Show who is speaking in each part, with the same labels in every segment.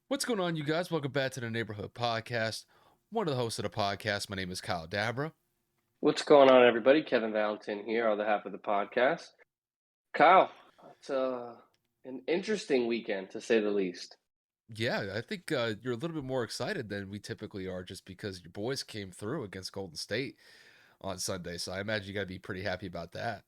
Speaker 1: What's going on, you guys? Welcome back to the Neighborhood Podcast. One of the hosts of the podcast. My name is Kyle Dabra.
Speaker 2: What's going on, everybody? Kevin Valentin here on behalf of the podcast. Kyle, it's an interesting weekend to say the least.
Speaker 1: Yeah, I think you're a little bit more excited than we typically are just because your boys came through against Golden State on Sunday. So I imagine you got to be pretty happy about that.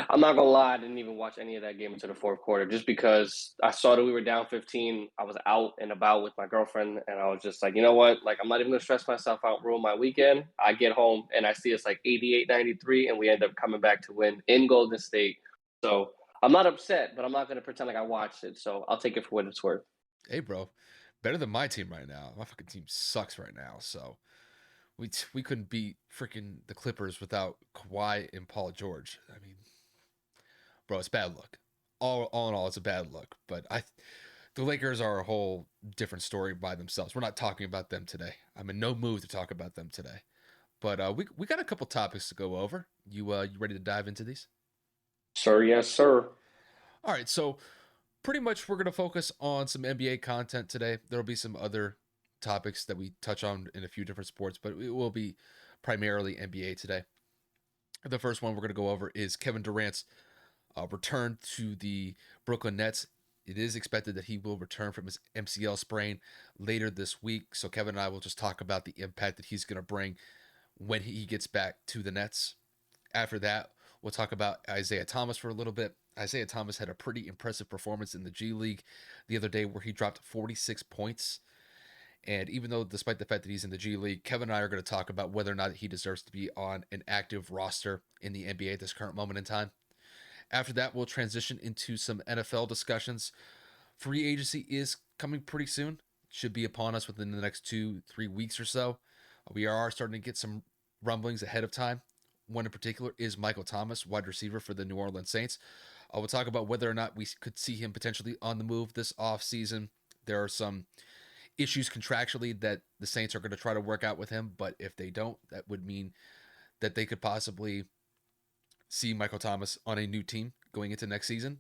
Speaker 2: I'm not gonna lie, I didn't even watch any of that game until the fourth quarter, just because I saw that we were down 15. I was out and about with my girlfriend, and I was just like, you know what? Like, I'm not even gonna stress myself out, ruin my weekend. I get home and I see it's like 88-93, and we end up coming back to win in Golden State. So I'm not upset, but I'm not gonna pretend like I watched it. So I'll take it for what it's worth.
Speaker 1: Hey, bro, better than my team right now. My fucking team sucks right now. So we couldn't beat freaking the Clippers without Kawhi and Paul George. I mean, bro, it's bad luck. All in all, it's a bad look. But the Lakers are a whole different story by themselves. We're not talking about them today. I'm in no mood to talk about them today. But we got a couple topics to go over. You ready to dive into these?
Speaker 2: Sir, yes, sir.
Speaker 1: All right, so pretty much we're gonna focus on some NBA content today. There'll be some other topics that we touch on in a few different sports, but it will be primarily NBA today. The first one we're gonna go over is Kevin Durant's return to the Brooklyn Nets. It is expected that he will return from his MCL sprain later this week. So Kevin and I will just talk about the impact that he's going to bring when he gets back to the Nets. After that, we'll talk about Isaiah Thomas for a little bit. Isaiah Thomas had a pretty impressive performance in the G League the other day where he dropped 46 points. And even though, despite the fact that he's in the G League, Kevin and I are going to talk about whether or not he deserves to be on an active roster in the NBA at this current moment in time. After that, we'll transition into some NFL discussions. Free agency is coming pretty soon. Should be upon us within the next 2-3 weeks or so. We are starting to get some rumblings ahead of time. One in particular is Michael Thomas, wide receiver for the New Orleans Saints. We'll talk about whether or not we could see him potentially on the move this offseason. There are some issues contractually that the Saints are going to try to work out with him, but if they don't, that would mean that they could possibly see Michael Thomas on a new team going into next season.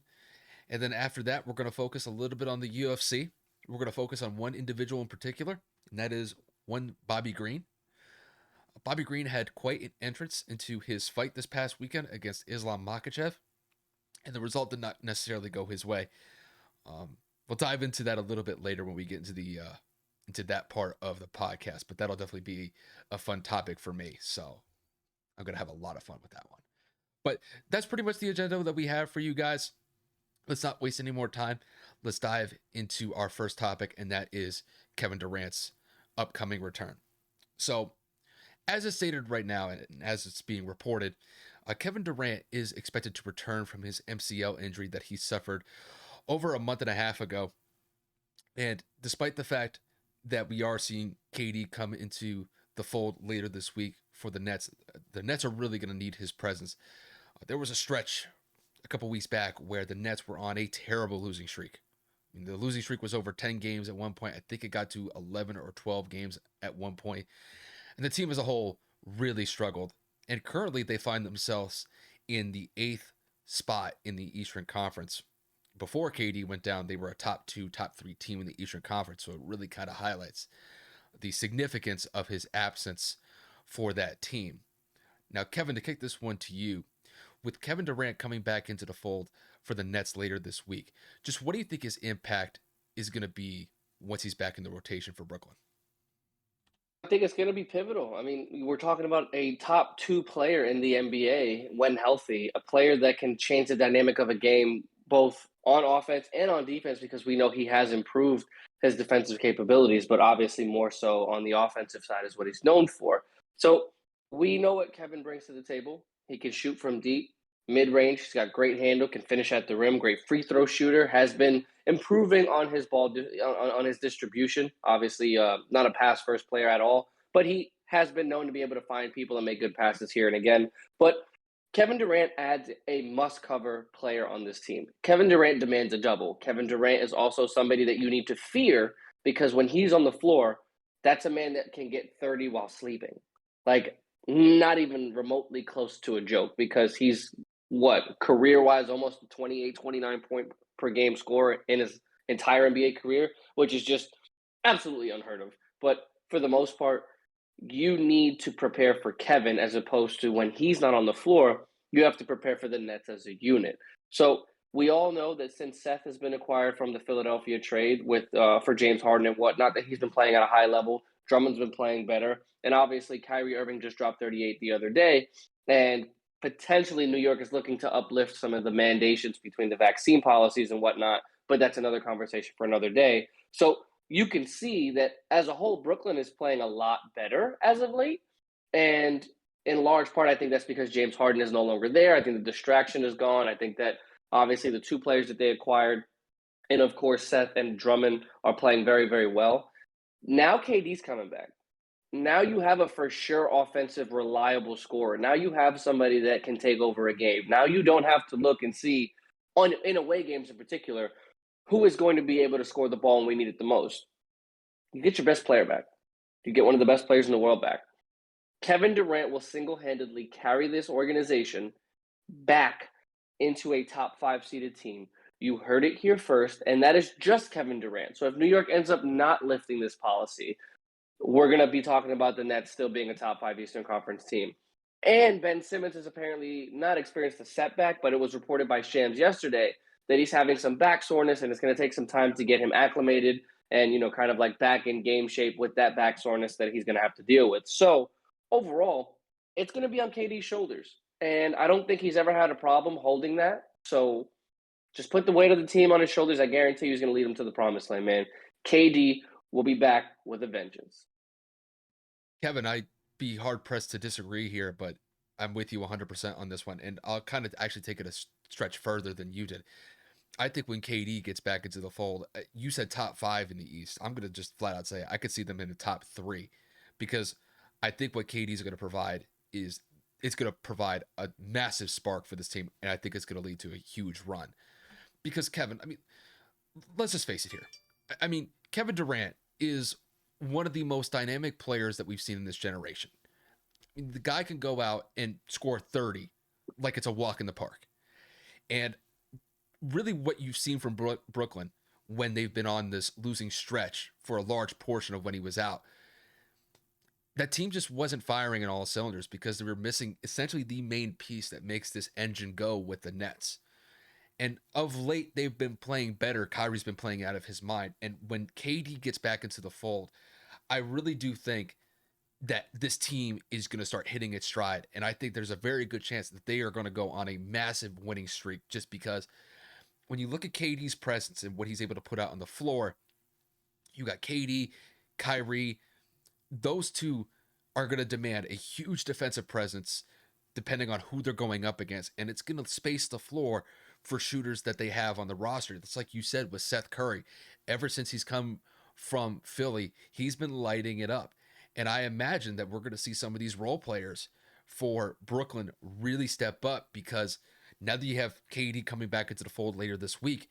Speaker 1: And then after that, we're going to focus a little bit on the UFC. We're going to focus on one individual in particular, and that is one Bobby Green. Bobby Green had quite an entrance into his fight this past weekend against Islam Makachev, and the result did not necessarily go his way. We'll dive into that a little bit later when we get into that part of the podcast, but that'll definitely be a fun topic for me. So I'm gonna have a lot of fun with that one. But that's pretty much the agenda that we have for you guys. Let's not waste any more time. Let's dive into our first topic, and that is Kevin Durant's upcoming return. So, as it's stated right now, and as it's being reported, Kevin Durant is expected to return from his MCL injury that he suffered over a month and a half ago. And despite the fact that we are seeing KD come into the fold later this week for the Nets are really going to need his presence. There was a stretch a couple weeks back where the Nets were on a terrible losing streak. I mean, the losing streak was over 10 games at one point. I think it got to 11 or 12 games at one point. And the team as a whole really struggled. And currently they find themselves in the 8th spot in the Eastern Conference. Before KD went down, they were a top 2, top 3 team in the Eastern Conference. So it really kind of highlights the significance of his absence for that team. Now, Kevin, to kick this one to you, with Kevin Durant coming back into the fold for the Nets later this week, just what do you think his impact is going to be once he's back in the rotation for Brooklyn?
Speaker 2: I think it's going to be pivotal. I mean, we're talking about a top two player in the NBA when healthy, a player that can change the dynamic of a game both on offense and on defense because we know he has improved his defensive capabilities, but obviously more so on the offensive side is what he's known for. So we know what Kevin brings to the table. He can shoot from deep, mid range. He's got great handle, can finish at the rim, great free throw shooter, has been improving on his on his distribution. Obviously, not a pass first player at all, but he has been known to be able to find people and make good passes here and again. But Kevin Durant adds a must cover player on this team. Kevin Durant demands a double. Kevin Durant is also somebody that you need to fear because when he's on the floor, that's a man that can get 30 while sleeping. Like, not even remotely close to a joke because he's what career wise almost 28, 29 point per game scorer in entire NBA career, which is just absolutely unheard of. But for the most part, you need to prepare for Kevin as opposed to when he's not on the floor, you have to prepare for the Nets as a unit. So we all know that since Seth has been acquired from the Philadelphia trade with for James Harden and whatnot, that he's been playing at a high level. Drummond's been playing better, and obviously Kyrie Irving just dropped 38 the other day, and potentially New York is looking to uplift some of the mandations between the vaccine policies and whatnot. But that's another conversation for another day. So you can see that as a whole, Brooklyn is playing a lot better as of late. And in large part, I think that's because James Harden is no longer there. I think the distraction is gone. I think that obviously the two players that they acquired, and of course, Seth and Drummond, are playing very, very well. Now KD's coming back. Now you have a for sure offensive, reliable scorer. Now you have somebody that can take over a game. Now you don't have to look and see, in away games in particular, who is going to be able to score the ball when we need it the most. You get your best player back. You get one of the best players in the world back. Kevin Durant will single-handedly carry this organization back into a top 5 seeded team. You heard it here first, and that is just Kevin Durant. So if New York ends up not lifting this policy, we're going to be talking about the Nets still being a top 5 Eastern Conference team. And Ben Simmons has apparently not experienced a setback, but it was reported by Shams yesterday that he's having some back soreness, and it's going to take some time to get him acclimated and, kind of like back in game shape with that back soreness that he's going to have to deal with. So overall, it's going to be on KD's shoulders. And I don't think he's ever had a problem holding that. So just put the weight of the team on his shoulders. I guarantee you he's going to lead them to the promised land, man. KD will be back with a vengeance.
Speaker 1: Kevin, I'd be hard pressed to disagree here, but I'm with you 100% on this one. And I'll kind of actually take it a stretch further than you did. I think when KD gets back into the fold, you said top 5 in the East. I'm going to just flat out say I could see them in the top 3 because I think what KD is going to provide is it's going to provide a massive spark for this team. And I think it's going to lead to a huge run. Because Kevin, I mean, let's just face it here. I mean, Kevin Durant is one of the most dynamic players that we've seen in this generation. I mean, the guy can go out and score 30 like it's a walk in the park. And really what you've seen from Brooklyn when they've been on this losing stretch for a large portion of when he was out, that team just wasn't firing in all cylinders because they were missing essentially the main piece that makes this engine go with the Nets. And of late, they've been playing better. Kyrie's been playing out of his mind. And when KD gets back into the fold, I really do think that this team is going to start hitting its stride. And I think there's a very good chance that they are going to go on a massive winning streak just because when you look at KD's presence and what he's able to put out on the floor, you got KD, Kyrie, those two are going to demand a huge defensive presence depending on who they're going up against. And it's going to space the floor for shooters that they have on the roster. That's like you said with Seth Curry. Ever since he's come from Philly, he's been lighting it up. And I imagine that we're going to see some of these role players for Brooklyn really step up because now that you have KD coming back into the fold later this week,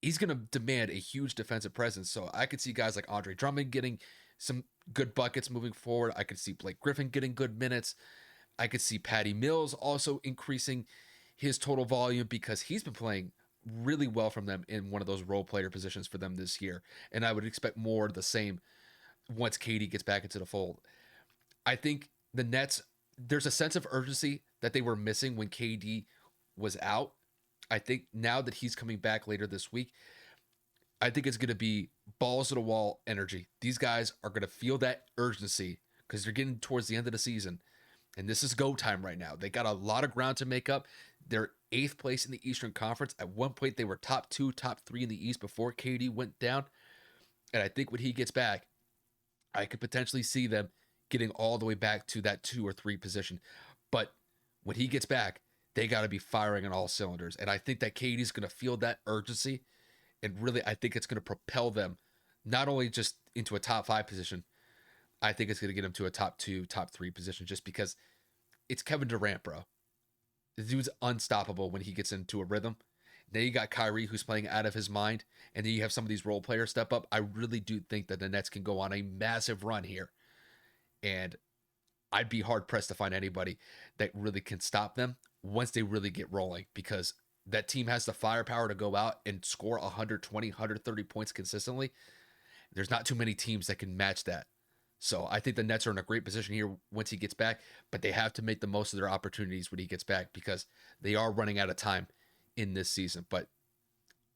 Speaker 1: he's going to demand a huge defensive presence. So I could see guys like Andre Drummond getting some good buckets moving forward. I could see Blake Griffin getting good minutes. I could see Patty Mills also increasing his total volume because he's been playing really well from them in one of those role player positions for them this year. And I would expect more of the same once KD gets back into the fold. I think the Nets, there's a sense of urgency that they were missing when KD was out. I think now that he's coming back later this week, I think it's going to be balls to the wall energy. These guys are going to feel that urgency because they're getting towards the end of the season. And this is go time right now. They got a lot of ground to make up. They're 8th place in the Eastern Conference. At one point, they were top 2, top 3 in the East before KD went down. And I think when he gets back, I could potentially see them getting all the way back to that 2 or 3 position. But when he gets back, they got to be firing on all cylinders. And I think that KD's going to feel that urgency. And really, I think it's going to propel them not only just into a top 5 position, I think it's going to get them to a top 2, top 3 position just because it's Kevin Durant, bro. The dude's unstoppable when he gets into a rhythm. Now you got Kyrie who's playing out of his mind, and then you have some of these role players step up. I really do think that the Nets can go on a massive run here. And I'd be hard pressed to find anybody that really can stop them once they really get rolling because that team has the firepower to go out and score 120, 130 points consistently. There's not too many teams that can match that. So I think the Nets are in a great position here once he gets back, but they have to make the most of their opportunities when he gets back because they are running out of time in this season. But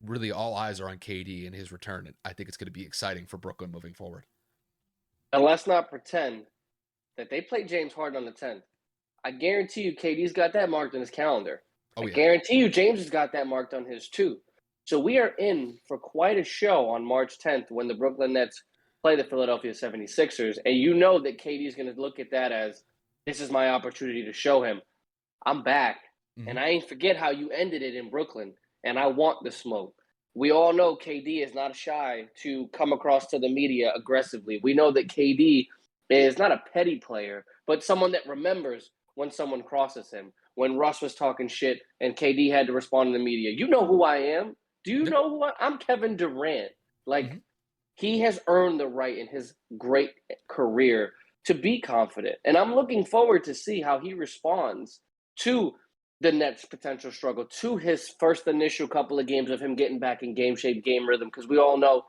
Speaker 1: really, all eyes are on KD and his return, and I think it's going to be exciting for Brooklyn moving forward.
Speaker 2: And let's not pretend that they play James Harden on the 10th. I guarantee you KD's got that marked on his calendar.
Speaker 1: Oh
Speaker 2: I
Speaker 1: yeah,
Speaker 2: guarantee you James has got that marked on his too. So we are in for quite a show on March 10th when the Brooklyn Nets play the Philadelphia 76ers. And you know that KD is going to look at that as this is my opportunity to show him I'm back.
Speaker 1: mm-hmm.
Speaker 2: And I ain't forget how you ended it in Brooklyn. And I want the smoke. We all know KD is not shy to come across to the media aggressively. We know that KD is not a petty player, but someone that remembers when someone crosses him. When Russ was talking shit and KD had to respond to the media, you know who I am. Do you
Speaker 1: Yeah.
Speaker 2: know who I'm Kevin Durant.
Speaker 1: Mm-hmm.
Speaker 2: Like, he has earned the right in his great career to be confident. And I'm looking forward to see how he responds to the Nets' potential struggle, to his first initial couple of games of him getting back in game shape, game rhythm, because we all know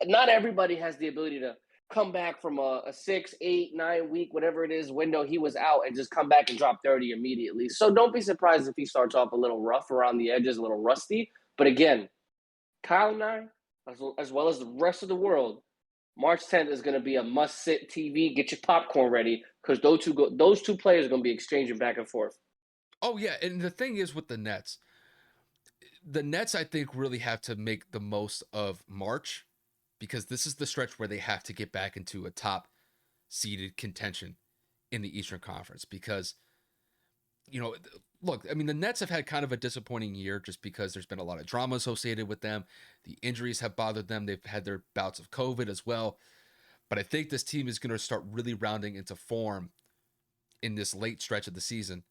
Speaker 2: not everybody has the ability to come back from a 6, 8, 9 week, whatever it is, window he was out and just come back and drop 30 immediately. So don't be surprised if he starts off a little rough around the edges, a little rusty. But again, Kyle and I, as well as the rest of the world, March 10th is going to be a must-sit TV. Get your popcorn ready because those two players are going to be exchanging back and forth.
Speaker 1: Oh yeah, and the thing is with the Nets I think really have to make the most of March because this is the stretch where they have to get back into a top seeded contention in the Eastern Conference because you know, look, I mean, the Nets have had kind of a disappointing year just because there's been a lot of drama associated with them. The injuries have bothered them. They've had their bouts of COVID as well. But I think this team is going to start really rounding into form in this late stretch of the season.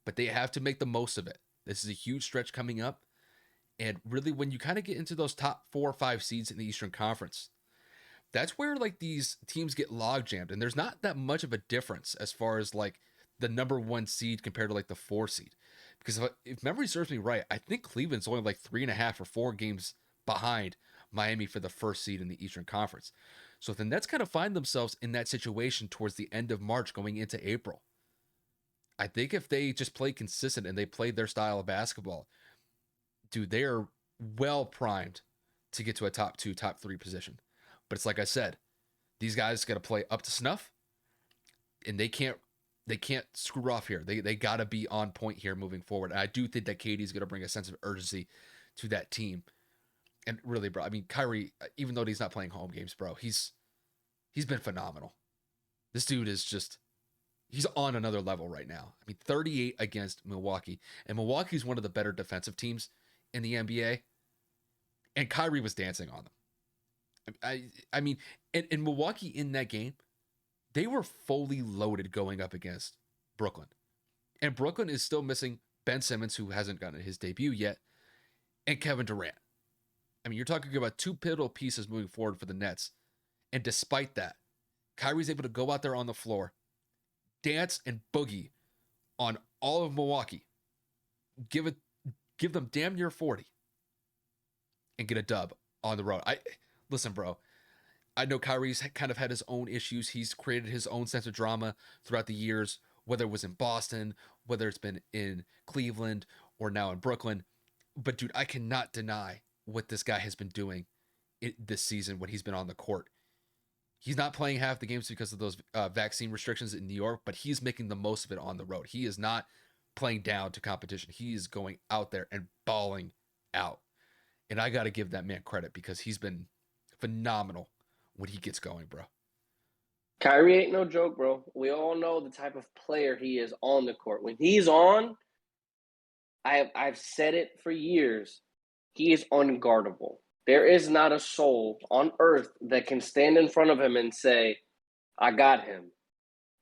Speaker 1: But they have to make the most of it. This is a huge stretch coming up. And really, when you kind of get into those top 4 or 5 seeds in the Eastern Conference, that's where like these teams get log jammed. And there's not that much of a difference as far as like the number 1 seed compared to like the 4 seed. Because if memory serves me right, I think Cleveland's only like 3.5 or 4 games behind Miami for the first seed in the Eastern Conference. So if the Nets kind of find themselves in that situation towards the end of March going into April, I think if they just play consistent and they play their style of basketball, dude, they are well primed to get to a top 2, top 3 position. But it's like I said, these guys got to play up to snuff, and they can't screw off here. They got to be on point here moving forward. And I do think that KD is going to bring a sense of urgency to that team. And really, bro, I mean, Kyrie, even though he's not playing home games, bro, he's been phenomenal. This dude is just he's on another level right now. I mean, 38 against Milwaukee, and Milwaukee is one of the better defensive teams in the NBA. And Kyrie was dancing on them. I mean, in Milwaukee in that game, they were fully loaded going up against Brooklyn. And Brooklyn is still missing Ben Simmons, who hasn't gotten his debut yet, and Kevin Durant. I mean, you're talking about 2 pivotal pieces moving forward for the Nets. And despite that, Kyrie's able to go out there on the floor, dance and boogie on all of Milwaukee, give it, give them damn near 40, and get a dub on the road. Listen, bro. I know Kyrie's kind of had his own issues. He's created his own sense of drama throughout the years, whether it was in Boston, whether it's been in Cleveland, or now in Brooklyn. But dude, I cannot deny what this guy has been doing this season when he's been on the court. He's not playing half the games because of those vaccine restrictions in New York, but he's making the most of it on the road. He is not playing down to competition. He is going out there and balling out. And I got to give that man credit because he's been phenomenal when he gets going, bro.
Speaker 2: Kyrie ain't no joke, bro. We all know the type of player he is on the court. When he's on, I've said it for years. He is unguardable. There is not a soul on earth that can stand in front of him and say, "I got him."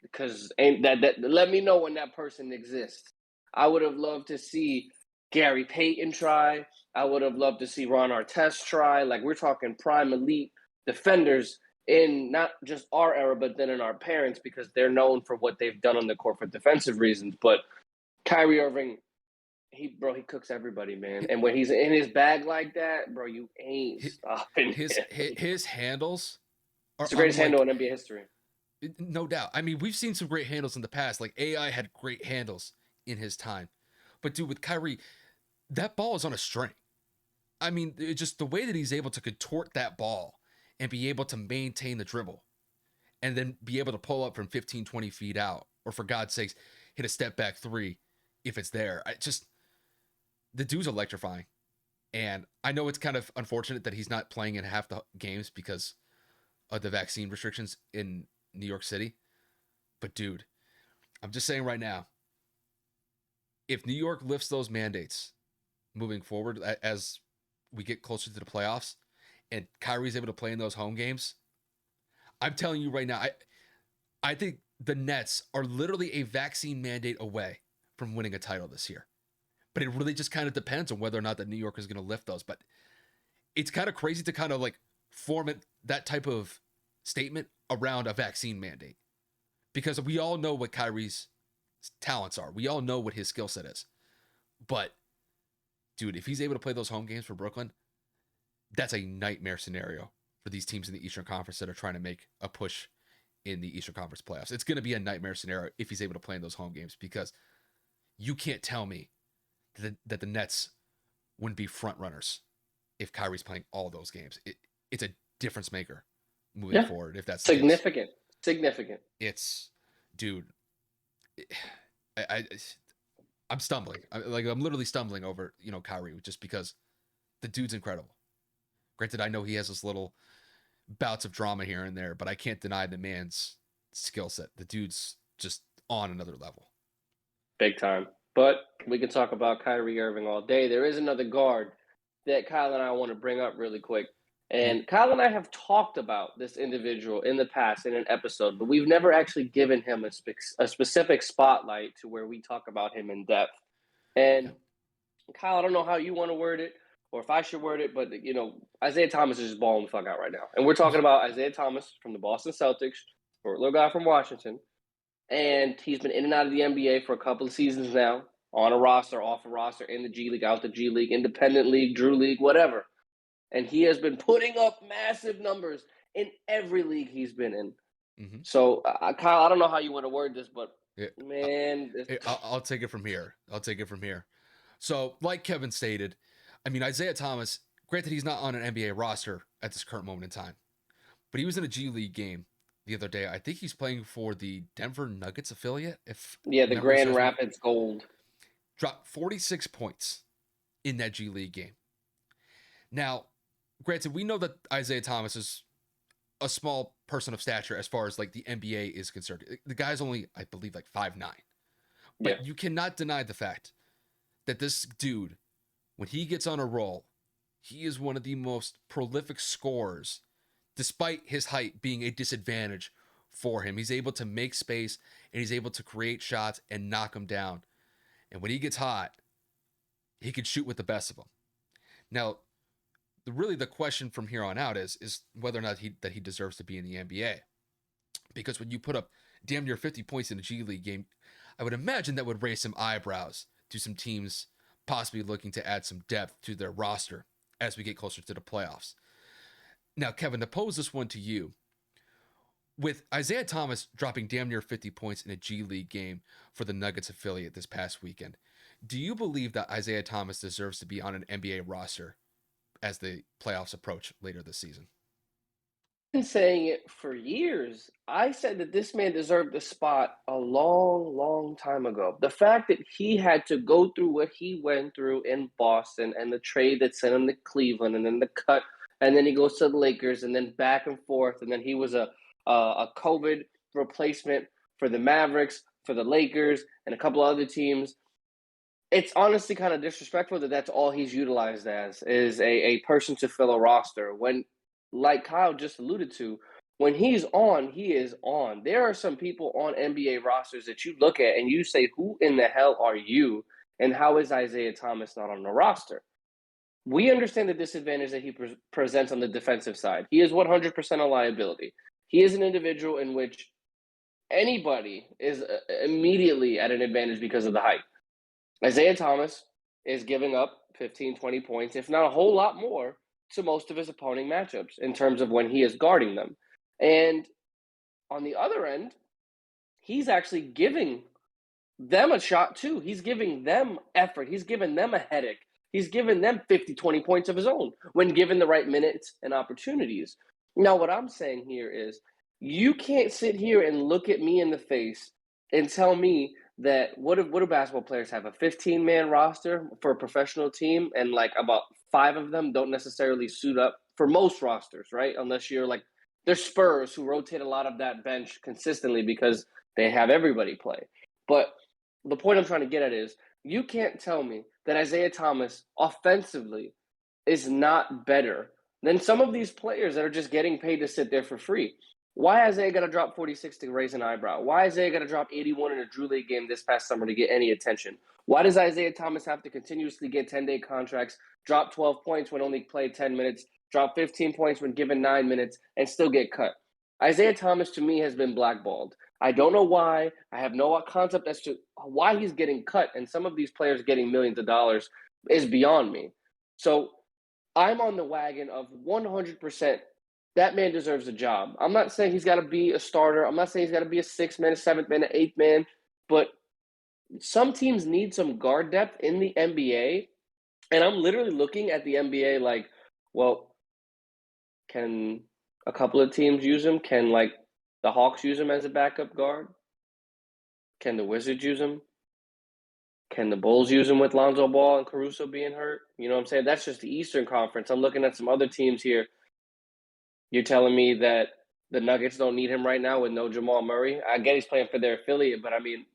Speaker 2: Because ain't that let me know when that person exists. I would have loved to see Gary Payton try. I would have loved to see Ron Artest try. Like, we're talking prime elite defenders in not just our era, but then in our parents, because they're known for what they've done on the court for defensive reasons. But Kyrie Irving He cooks everybody, man. And when he's in his bag like that, bro, you ain't
Speaker 1: his
Speaker 2: stopping
Speaker 1: his,
Speaker 2: him.
Speaker 1: his handles are
Speaker 2: It's the
Speaker 1: on
Speaker 2: greatest handle
Speaker 1: like
Speaker 2: in NBA history.
Speaker 1: no doubt. I mean, we've seen some great handles in the past. Like AI had great handles in his time, but dude, with Kyrie, that ball is on a string. I mean, just the way that he's able to contort that ball and be able to maintain the dribble and then be able to pull up from 15, 20 feet out, or for God's sakes, hit a step back three if it's there. The dude's electrifying. And I know it's kind of unfortunate that he's not playing in half the games because of the vaccine restrictions in New York City. But dude, I'm just saying right now, if New York lifts those mandates moving forward as we get closer to the playoffs and Kyrie's able to play in those home games, I'm telling you right now, I think the Nets are literally a vaccine mandate away from winning a title this year. But it really just kind of depends on whether or not that New York is going to lift those. But it's kind of crazy to kind of like form that type of statement around a vaccine mandate because we all know what Kyrie's talents are. We all know what his skill set is. But dude, if he's able to play those home games for Brooklyn, that's a nightmare scenario for these teams in the Eastern Conference that are trying to make a push in the Eastern Conference playoffs. It's going to be a nightmare scenario if he's able to play in those home games because you can't tell me that the Nets wouldn't be front runners if Kyrie's playing all those games. It's a difference maker moving
Speaker 2: Yeah.
Speaker 1: forward if that's the case.
Speaker 2: Significant. Significant.
Speaker 1: It's, dude, I I'm stumbling. I'm literally stumbling over Kyrie just because the dude's incredible. Granted, I know he has this little bouts of drama here and there, but I can't deny the man's skill set. The dude's just on another level.
Speaker 2: Big time. But we can talk about Kyrie Irving all day. There is another guard that Kyle and I want to bring up really quick.
Speaker 1: Well,
Speaker 2: And Kyle and I have talked about this individual in the past in an episode, but we've never actually given him a specific spotlight to where we talk about him in depth.
Speaker 1: yeah.
Speaker 2: And Kyle, I don't know how you want to word it or if I should word it, but Isaiah Thomas is just balling the fuck out right now. And we're talking about Isaiah Thomas from the Boston Celtics, short little guy from Washington. And he's been in and out of the NBA for a couple of seasons now, on a roster, off a roster, in the G League, out the G League, independent league, Drew League, whatever. And he has been putting up massive numbers in every league he's been in.
Speaker 1: Mm-hmm.
Speaker 2: So, Kyle, I don't know how you want to word this, but
Speaker 1: Yeah.
Speaker 2: man,
Speaker 1: I'll take it from here. So, like Kevin stated, I mean, Isaiah Thomas, granted, he's not on an NBA roster at this current moment in time, but he was in a G League game the other day. I think he's playing for the Denver Nuggets affiliate, if
Speaker 2: yeah, the
Speaker 1: memory
Speaker 2: Grand
Speaker 1: serves me.
Speaker 2: Rapids Gold.
Speaker 1: Dropped 46 points in that G League game. Now, granted, we know that Isaiah Thomas is a small person of stature as far as like the NBA is concerned. The guy's only, I believe, like 5'9".
Speaker 2: Yeah.
Speaker 1: But you cannot deny the fact that this dude, when he gets on a roll, he is one of the most prolific scorers, despite his height being a disadvantage for him. He's able to make space and he's able to create shots and knock them down. And when he gets hot, he can shoot with the best of them. Now, really the question from here on out is whether or not he deserves to be in the NBA. Because when you put up damn near 50 points in a G League game, I would imagine that would raise some eyebrows to some teams possibly looking to add some depth to their roster as we get closer to the playoffs. Now, Kevin, to pose this one to you, with Isaiah Thomas dropping damn near 50 points in a G League game for the Nuggets affiliate this past weekend, do you believe that Isaiah Thomas deserves to be on an NBA roster as the playoffs approach later this season?
Speaker 2: Been saying it for years. I said that this man deserved a spot a long, long time ago. The fact that he had to go through what he went through in Boston and the trade that sent him to Cleveland and then the cut, and then he goes to the Lakers and then back and forth, and then he was a COVID replacement for the Mavericks, for the Lakers, and a couple other teams. It's honestly kind of disrespectful that that's all he's utilized as is a person to fill a roster when, like Kyle just alluded to, when he's on, he is on. There are some people on NBA rosters that you look at and you say, who in the hell are you? And how is Isaiah Thomas not on the roster? We understand the disadvantage that he presents on the defensive side. He is 100% a liability. He is an individual in which anybody is immediately at an advantage because of the height. Isaiah Thomas is giving up 15, 20 points, if not a whole lot more, to most of his opponent matchups in terms of when he is guarding them. And on the other end, he's actually giving them a shot too. He's giving them effort. He's giving them a headache. He's giving them 50, 20 points of his own when given the right minutes and opportunities. Now, what I'm saying here is you can't sit here and look at me in the face and tell me that what do basketball players have? A 15-man roster for a professional team, and like about 5 of them don't necessarily suit up for most rosters, right? Unless you're like there's Spurs who rotate a lot of that bench consistently because they have everybody play. But the point I'm trying to get at is you can't tell me that Isaiah Thomas offensively is not better than some of these players that are just getting paid to sit there for free. Why Isaiah got to drop 46 to raise an eyebrow? Why Isaiah got to drop 81 in a Drew League game this past summer to get any attention? Why does Isaiah Thomas have to continuously get 10-day contracts, drop 12 points when only played 10 minutes, drop 15 points when given 9 minutes, and still get cut? Isaiah Thomas, to me, has been blackballed. I don't know why. I have no concept as to why he's getting cut, and some of these players getting millions of dollars is beyond me. So I'm on the wagon of 100%. That man deserves a job. I'm not saying he's got to be a starter. I'm not saying he's got to be a 6th man, a 7th man, an 8th man, but some teams need some guard depth in the NBA. And I'm literally looking at the NBA like, well, can a couple of teams use him? Can like the Hawks use him as a backup guard? Can the Wizards use him? Can the Bulls use him with Lonzo Ball and Caruso being hurt? You know what I'm saying? That's just the Eastern Conference. I'm looking at some other teams here. You're telling me that the Nuggets don't need him right now with no Jamal Murray? I get he's playing for their affiliate, but I mean,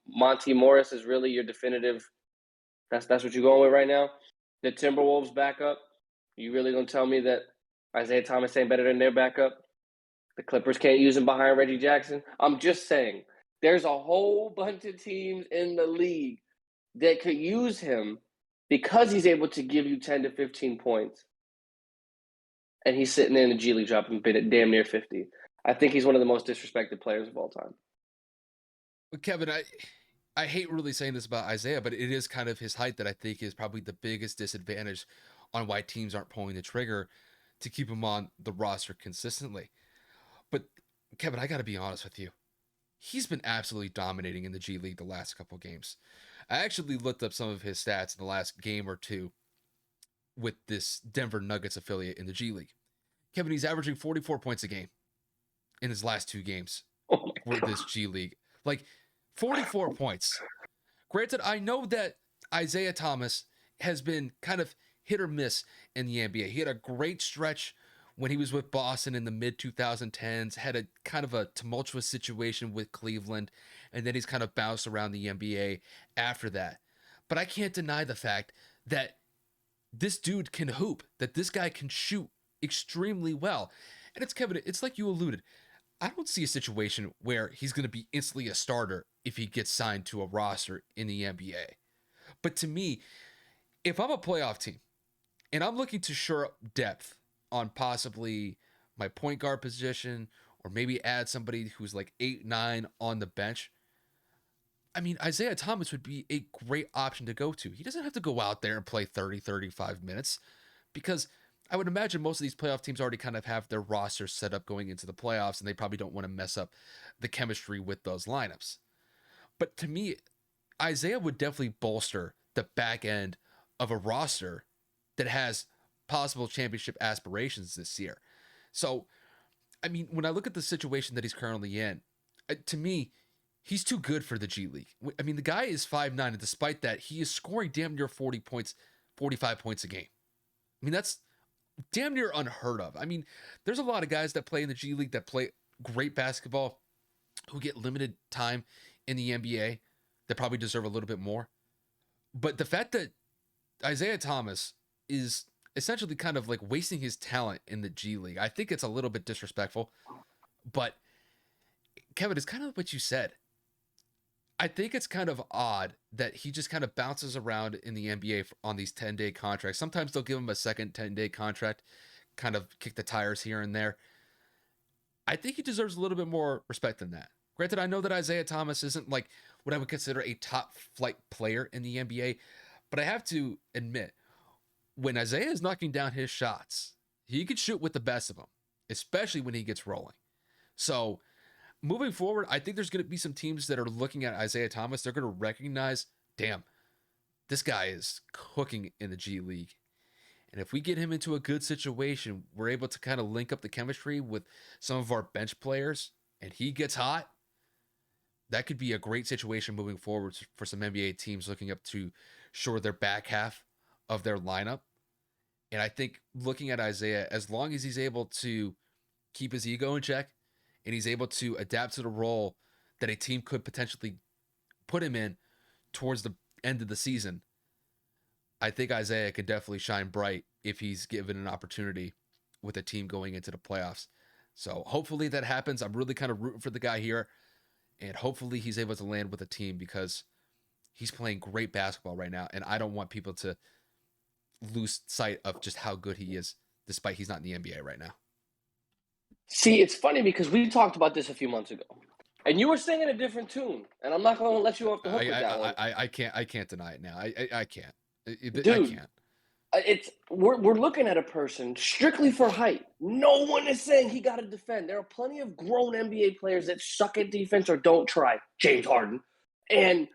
Speaker 2: Monty Morris is really your definitive. That's what you're going with right now? The Timberwolves backup? You really going to tell me that Isaiah Thomas ain't better than their backup? The Clippers can't use him behind Reggie Jackson? I'm just saying, there's a whole bunch of teams in the league that could use him because he's able to give you 10 to 15 points. And he's sitting there in the G League dropping damn near 50. I think he's one of the most disrespected players of all time.
Speaker 1: Kevin, I hate really saying this about Isaiah, but it is kind of his height that I think is probably the biggest disadvantage on why teams aren't pulling the trigger to keep him on the roster consistently. But Kevin, I got to be honest with you. He's been absolutely dominating in the G League the last couple games. I actually looked up some of his stats in the last game or two with this Denver Nuggets affiliate in the G League. Kevin, he's averaging 44 points a game in his last 2 games with this G League. Like 44 points. Granted, I know that Isaiah Thomas has been kind of hit or miss in the NBA. He had a great stretch when he was with Boston in the mid 2010s, had a kind of a tumultuous situation with Cleveland, and then he's kind of bounced around the NBA after that. But I can't deny the fact that this dude can hoop, that this guy can shoot extremely well. And it's Kevin, it's like you alluded. I don't see a situation where he's going to be instantly a starter if he gets signed to a roster in the NBA. But to me, if I'm a playoff team and I'm looking to shore up depth on possibly my point guard position or maybe add somebody who's like 8-9 on the bench, I mean, Isaiah Thomas would be a great option to go to. He doesn't have to go out there and play 30, 35 minutes because I would imagine most of these playoff teams already kind of have their roster set up going into the playoffs and they probably don't want to mess up the chemistry with those lineups. But to me, Isaiah would definitely bolster the back end of a roster that has possible championship aspirations this year. So, I mean, when I look at the situation that he's currently in, to me, he's too good for the G League. I mean, the guy is 5'9", and despite that, he is scoring damn near 40 points, 45 points a game. I mean, that's damn near unheard of. I mean, there's a lot of guys that play in the G League that play great basketball who get limited time in the NBA that probably deserve a little bit more. But the fact that Isaiah Thomas is essentially kind of like wasting his talent in the G League, I think it's a little bit disrespectful. But Kevin, it's kind of what you said. I think it's kind of odd that he just kind of bounces around in the NBA on these 10-day contracts. Sometimes they'll give him a second 10-day contract, kind of kick the tires here and there. I think he deserves a little bit more respect than that. Granted, I know that Isaiah Thomas isn't like what I would consider a top flight player in the NBA, But I have to admit, when Isaiah is knocking down his shots, he could shoot with the best of them, especially when he gets rolling. So moving forward, I think there's going to be some teams that are looking at Isaiah Thomas. They're going to recognize, damn, this guy is cooking in the G League. And if we get him into a good situation, we're able to kind of link up the chemistry with some of our bench players, and he gets hot. That could be a great situation moving forward for some NBA teams looking up to shore their back half of their lineup. And I think looking at Isaiah, as long as he's able to keep his ego in check and he's able to adapt to the role that a team could potentially put him in towards the end of the season, I think Isaiah could definitely shine bright if he's given an opportunity with a team going into the playoffs. So hopefully that happens. I'm really kind of rooting for the guy here, and hopefully he's able to land with a team because he's playing great basketball right now, and I don't want people to lose sight of just how good he is, despite he's not in the NBA right now.
Speaker 2: See, it's funny because we talked about this a few months ago, and you were singing a different tune, and I'm not going to let you off the hook with that one.
Speaker 1: I can't deny it now. I can't. I
Speaker 2: Dude,
Speaker 1: can't.
Speaker 2: we're looking at a person strictly for height. No one is saying he got to defend. There are plenty of grown NBA players that suck at defense or don't try. James Harden, and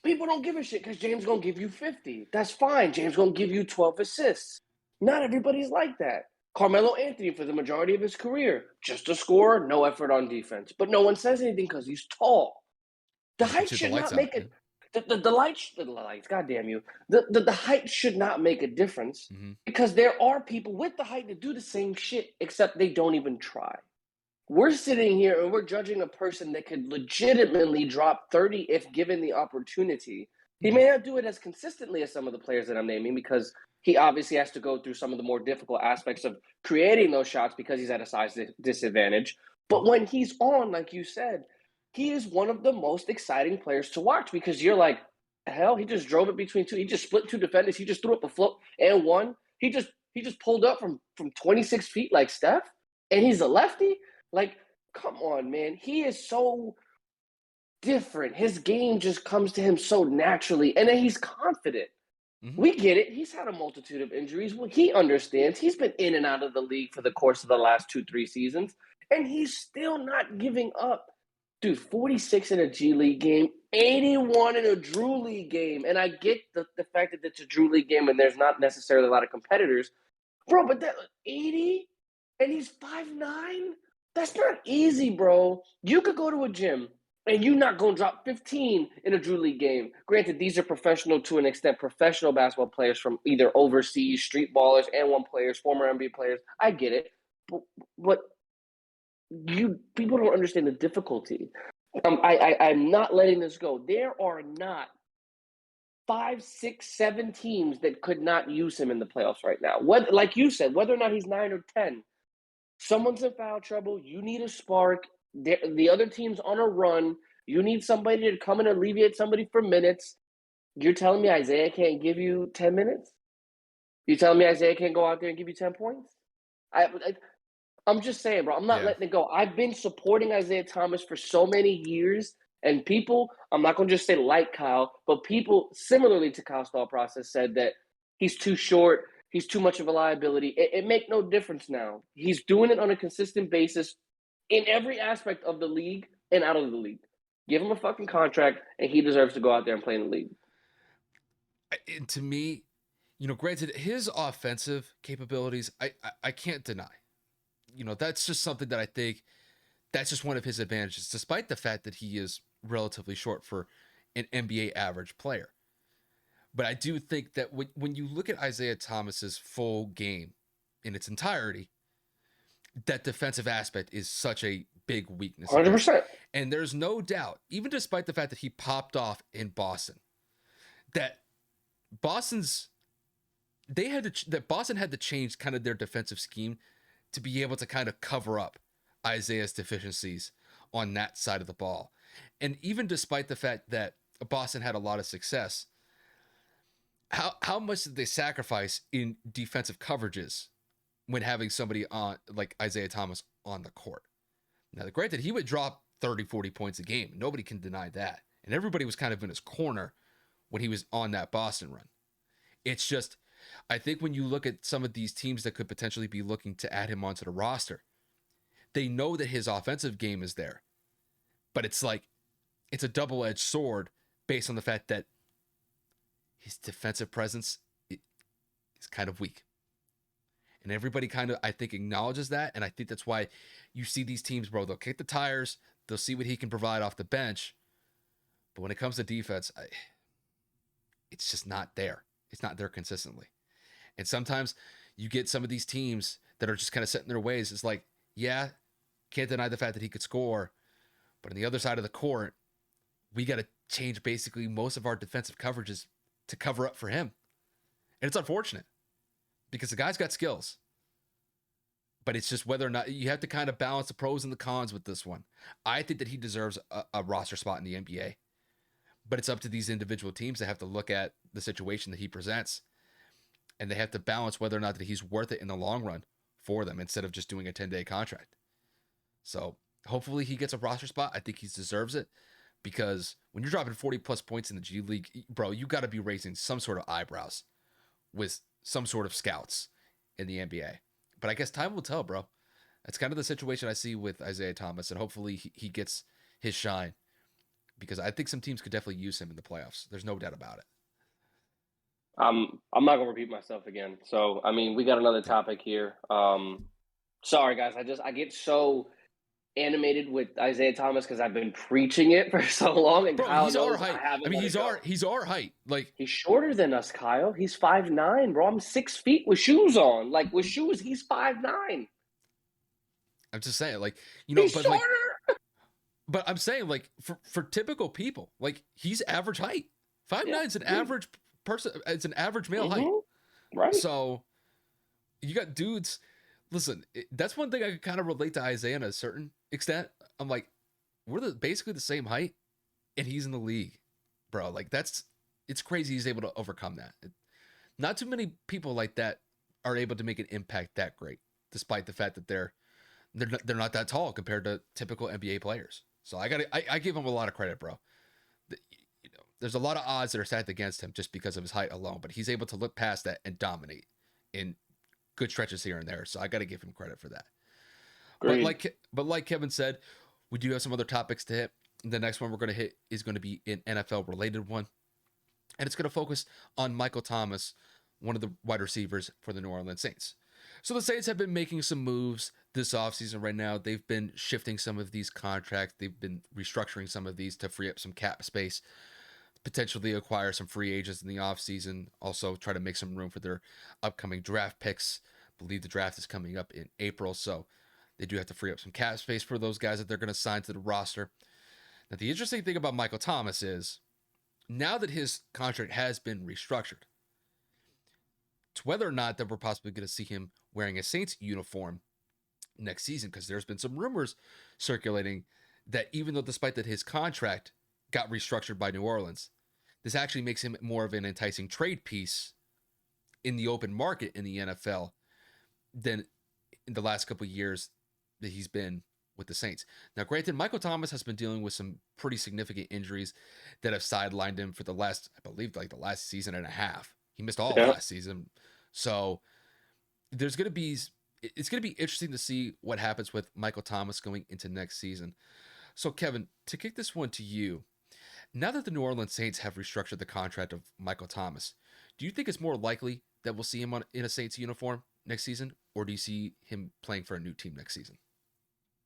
Speaker 2: people don't give a shit because James gonna give you 50. That's fine. James gonna give you 12 assists. Not everybody's like that. Carmelo Anthony, for the majority of his career, just a scorer, no effort on defense. But no one says anything because he's tall. The height should not make it. The lights, goddamn you. The height should not make a difference because there are people with the height that do the same shit, except they don't even try. We're sitting here and we're judging a person that could legitimately drop 30 if given the opportunity. He may not do it as consistently as some of the players that I'm naming because he obviously has to go through some of the more difficult aspects of creating those shots because he's at a size disadvantage. But when he's on, like you said, he is one of the most exciting players to watch because you're like, hell, he just drove it between two. He just split two defenders. He just threw up a float and one. He just pulled up from 26 feet like Steph, and he's a lefty. Like, come on, man. He is so different. His game just comes to him so naturally, and then he's confident. We get it. He's had a multitude of injuries. Well, he understands. He's been in and out of the league for the course of the last 2-3 seasons, and he's still not giving up. Dude, 46 in a G League game, 81 in a Drew League game. And I get the fact that it's a Drew League game and there's not necessarily a lot of competitors. Bro, but that 80 and he's 5'9"? That's not easy, bro. You could go to a gym and you're not going to drop 15 in a Drew League game. Granted, these are professional to an extent, professional basketball players from either overseas, street ballers, and one players, former NBA players. I get it. But people don't understand the difficulty. I'm not letting this go. There are not 5, 6, 7 teams that could not use him in the playoffs right now. Like you said, whether or not he's 9 or 10, someone's in foul trouble. You need a spark. The other team's on a run. You need somebody to come and alleviate somebody for minutes. You're telling me Isaiah can't give you 10 minutes? You're telling me Isaiah can't go out there and give you 10 points? I'm just saying, bro. I'm not letting it go. I've been supporting Isaiah Thomas for so many years, and people, I'm not going to just say like Kyle, but people similarly to Kyle's thought process said that he's too short, he's too much of a liability. It make no difference now. He's doing it on a consistent basis in every aspect of the league and out of the league. Give him a fucking contract, and he deserves to go out there and play in the league.
Speaker 1: And to me, granted, his offensive capabilities, I can't deny. That's just something that I think that's just one of his advantages, despite the fact that he is relatively short for an NBA average player. But I do think that when you look at Isaiah Thomas's full game in its entirety, that defensive aspect is such a big weakness.
Speaker 2: 100%.
Speaker 1: And there's no doubt, even despite the fact that he popped off in Boston, that Boston had to change kind of their defensive scheme to be able to kind of cover up Isaiah's deficiencies on that side of the ball. And even despite the fact that Boston had a lot of success, how much did they sacrifice in defensive coverages when having somebody on like Isaiah Thomas on the court? Now, granted, he would drop 30, 40 points a game. Nobody can deny that. And everybody was kind of in his corner when he was on that Boston run. It's just, I think when you look at some of these teams that could potentially be looking to add him onto the roster, they know that his offensive game is there, but it's like, it's a double edged sword based on the fact that his defensive presence is kind of weak. And everybody kind of, I think, acknowledges that. And I think that's why you see these teams, bro, they'll kick the tires, they'll see what he can provide off the bench. But when it comes to defense, it's just not there. It's not there consistently. And sometimes you get some of these teams that are just kind of set in their ways. It's like, yeah, can't deny the fact that he could score. But on the other side of the court, we got to change basically most of our defensive coverages to cover up for him. And it's unfortunate because the guy's got skills. But it's just whether or not you have to kind of balance the pros and the cons with this one. I think that he deserves a roster spot in the NBA. But it's up to these individual teams that have to look at the situation that he presents. And they have to balance whether or not that he's worth it in the long run for them instead of just doing a 10-day contract. So hopefully he gets a roster spot. I think he deserves it because when you're dropping 40 plus points in the G League, bro, you got to be raising some sort of eyebrows with some sort of scouts in the NBA. But I guess time will tell, bro. That's kind of the situation I see with Isaiah Thomas, and hopefully he gets his shine because I think some teams could definitely use him in the playoffs. There's no doubt about it.
Speaker 2: I'm not gonna repeat myself again. So I mean, we got another topic here. Sorry guys, I get so animated with Isaiah Thomas because I've been preaching it for so long, and
Speaker 1: Bro,
Speaker 2: Kyle
Speaker 1: he's our
Speaker 2: knows
Speaker 1: height.
Speaker 2: I haven't let it go.
Speaker 1: He's our height. Like,
Speaker 2: He's shorter than us, Kyle. He's 5'9", bro. I'm 6 feet with shoes on. Like with shoes, he's 5'9".
Speaker 1: I'm just saying, like,
Speaker 2: He's
Speaker 1: but
Speaker 2: shorter.
Speaker 1: like, but I'm saying, like, for typical people, like, he's average height. 5'9" is an average person. It's an average male height.
Speaker 2: Right.
Speaker 1: So you got dudes. Listen, that's one thing I could kind of relate to Isaiah to a certain extent. I'm like, we're basically the same height, and he's in the league, bro. Like, it's crazy he's able to overcome that. Not too many people like that are able to make an impact that great, despite the fact that they're not that tall compared to typical NBA players. So I give him a lot of credit, bro. There's a lot of odds that are stacked against him just because of his height alone, but he's able to look past that and dominate in good stretches here and there. So I got to give him credit for that. But like Kevin said, we do have some other topics to hit. The next one we're going to hit is going to be an NFL related one, and it's going to focus on Michael Thomas, one of the wide receivers for the New Orleans Saints. So the Saints have been making some moves this offseason right now. They've been shifting some of these contracts. They've been restructuring some of these to free up some cap space, potentially acquire some free agents in the offseason, also try to make some room for their upcoming draft picks. I believe the draft is coming up in April, so they do have to free up some cap space for those guys that they're going to sign to the roster. Now, the interesting thing about Michael Thomas is now that his contract has been restructured, to whether or not that we're possibly going to see him wearing a Saints uniform next season, because there's been some rumors circulating that even though despite that his contract got restructured by New Orleans, this actually makes him more of an enticing trade piece in the open market in the NFL than in the last couple of years that he's been with the Saints. Now, granted, Michael Thomas has been dealing with some pretty significant injuries that have sidelined him for the last, I believe, like the last season and a half. He missed all of last season. So it's going to be interesting to see what happens with Michael Thomas going into next season. So, Kevin, to kick this one to you, now that the New Orleans Saints have restructured the contract of Michael Thomas, do you think it's more likely that we'll see him in a Saints uniform next season, or do you see him playing for a new team next season?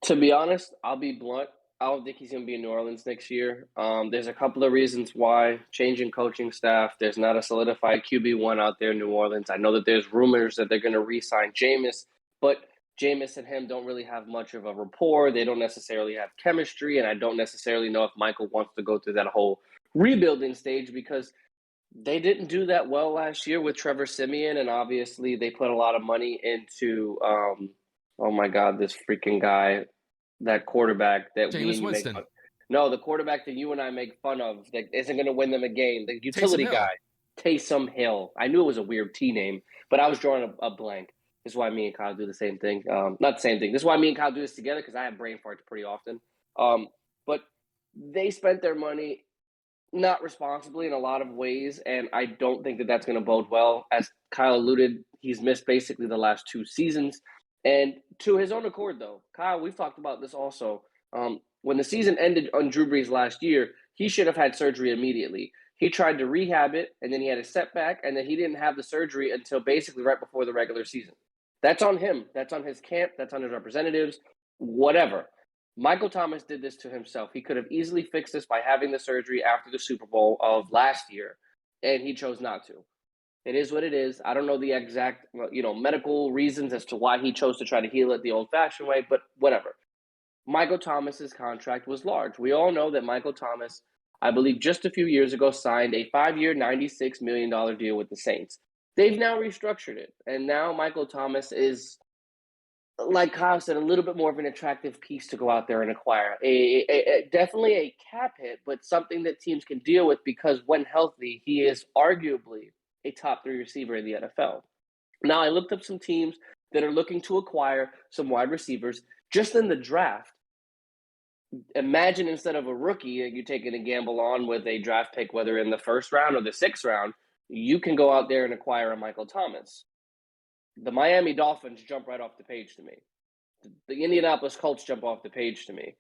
Speaker 2: To be honest, I'll be blunt. I don't think he's going to be in New Orleans next year. There's a couple of reasons why. Changing coaching staff. There's not a solidified QB1 out there in New Orleans. I know that there's rumors that they're going to re-sign Jameis, but Jameis and him don't really have much of a rapport. They don't necessarily have chemistry, and I don't necessarily know if Michael wants to go through that whole rebuilding stage because they didn't do that well last year with Trevor Siemian, and obviously they put a lot of money into oh my God, this freaking guy, that quarterback that
Speaker 1: Jameis
Speaker 2: we and you
Speaker 1: Winston.
Speaker 2: make fun. No, the quarterback that you and I make fun of that isn't going to win them a game. The utility guy, Taysom Hill. I knew it was a weird T name, but I was drawing a blank. This is why me and Kyle do the same thing. Not the same thing. This is why me and Kyle do this together because I have brain farts pretty often. But they spent their money not responsibly in a lot of ways, and I don't think that that's going to bode well. As Kyle alluded, he's missed basically the last 2 seasons, and to his own accord, though. Kyle, we've talked about this also. When the season ended on Drew Brees last year, he should have had surgery immediately. He tried to rehab it, and then he had a setback, and then he didn't have the surgery until basically right before the regular season. That's on him. That's on his camp. That's on his representatives. Whatever. Michael Thomas did this to himself. He could have easily fixed this by having the surgery after the Super Bowl of last year, and he chose not to. It is what it is. I don't know the exact, medical reasons as to why he chose to try to heal it the old-fashioned way, but whatever. Michael Thomas's contract was large. We all know that Michael Thomas, I believe just a few years ago, signed a 5-year, $96 million deal with the Saints. They've now restructured it, and now Michael Thomas is, like Kyle said, a little bit more of an attractive piece to go out there and acquire. Definitely a cap hit, but something that teams can deal with because when healthy, he is arguably a top 3 receiver in the NFL. Now, I looked up some teams that are looking to acquire some wide receivers just in the draft. Imagine instead of a rookie you're taking a gamble on with a draft pick, whether in the first round or the 6th round, you can go out there and acquire a Michael Thomas. The Miami Dolphins jump right off the page to me. The Indianapolis Colts jump off the page to me.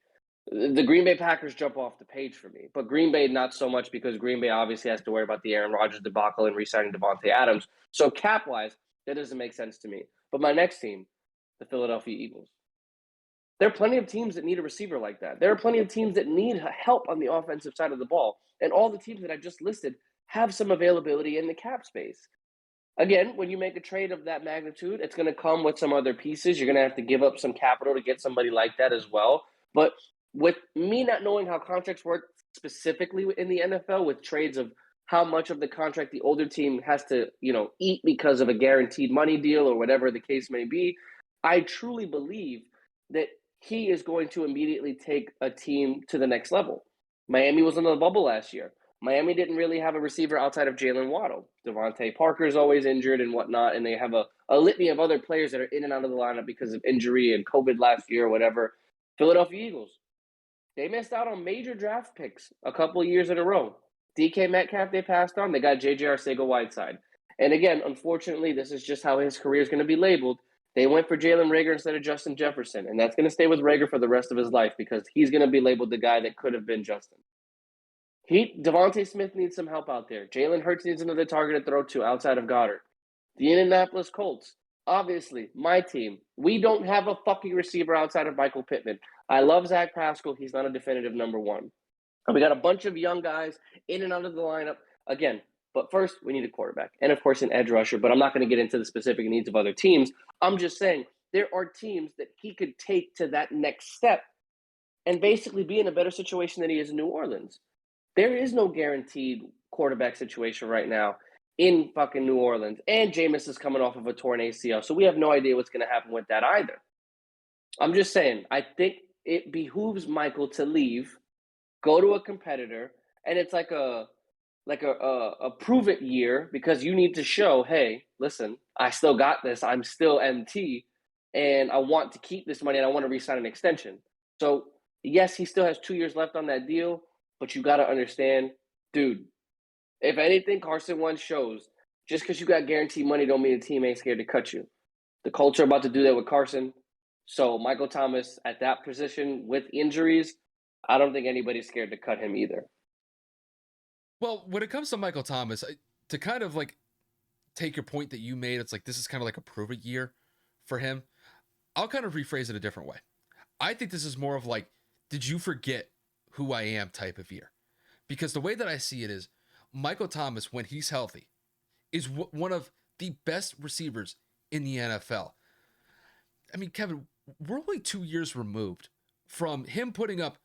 Speaker 2: The Green Bay Packers jump off the page for me. But Green Bay, not so much because Green Bay obviously has to worry about the Aaron Rodgers debacle and re-signing Devontae Adams. So cap-wise, that doesn't make sense to me. But my next team, the Philadelphia Eagles. There are plenty of teams that need a receiver like that. There are plenty of teams that need help on the offensive side of the ball. And all the teams that I just listed have some availability in the cap space. Again, when you make a trade of that magnitude, it's going to come with some other pieces. You're going to have to give up some capital to get somebody like that as well. But with me not knowing how contracts work specifically in the NFL, with trades of how much of the contract the older team has to, eat because of a guaranteed money deal or whatever the case may be, I truly believe that he is going to immediately take a team to the next level. Miami was on the bubble last year. Miami didn't really have a receiver outside of Jalen Waddle. Devontae Parker is always injured and whatnot, and they have a litany of other players that are in and out of the lineup because of injury and COVID last year or whatever. Philadelphia Eagles, they missed out on major draft picks a couple of years in a row. DK Metcalf they passed on. They got JJ Arcega-Whiteside. And again, unfortunately, this is just how his career is going to be labeled. They went for Jalen Reagor instead of Justin Jefferson, and that's going to stay with Reagor for the rest of his life because he's going to be labeled the guy that could have been Justin. Devontae Smith needs some help out there. Jalen Hurts needs another target to throw to outside of Goddard. The Indianapolis Colts, obviously, my team. We don't have a fucking receiver outside of Michael Pittman. I love Zach Pascal. He's not a definitive number one. And we got a bunch of young guys in and out of the lineup. Again, but first, we need a quarterback. And, of course, an edge rusher. But I'm not going to get into the specific needs of other teams. I'm just saying there are teams that he could take to that next step and basically be in a better situation than he is in New Orleans. There is no guaranteed quarterback situation right now in fucking New Orleans. And Jameis is coming off of a torn ACL. So we have no idea what's going to happen with that either. I'm just saying, I think it behooves Michael to leave, go to a competitor, and it's like a prove it year because you need to show, hey, listen, I still got this. I'm still MT, and I want to keep this money, and I want to re-sign an extension. So, yes, he still has 2 years left on that deal, but you got to understand, dude, if anything, Carson Wentz shows just because you got guaranteed money don't mean the team ain't scared to cut you. The Colts are about to do that with Carson. So Michael Thomas at that position with injuries, I don't think anybody's scared to cut him either.
Speaker 1: Well, when it comes to Michael Thomas, to kind of like take your point that you made, it's like this is kind of like a prove it year for him. I'll kind of rephrase it a different way. I think this is more of like, did you forget who I am type of year? Because the way that I see it is Michael Thomas, when he's healthy, is one of the best receivers in the NFL. I mean, Kevin, we're only 2 years removed from him putting up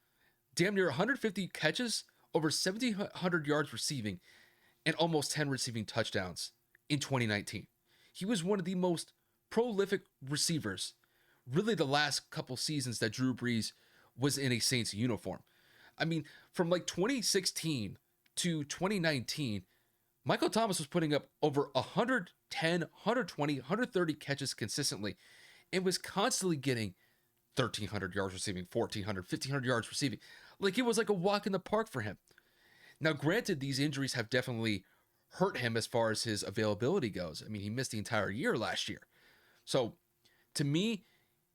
Speaker 1: damn near 150 catches, over 1,700 yards receiving, and almost 10 receiving touchdowns in 2019. He was one of the most prolific receivers, really the last couple seasons that Drew Brees was in a Saints uniform. I mean, from like 2016 to 2019, Michael Thomas was putting up over 110, 120, 130 catches consistently and was constantly getting 1,300 yards receiving, 1,400, 1,500 yards receiving. Like it was like a walk in the park for him. Now, granted, these injuries have definitely hurt him as far as his availability goes. I mean, he missed the entire year last year. So, to me,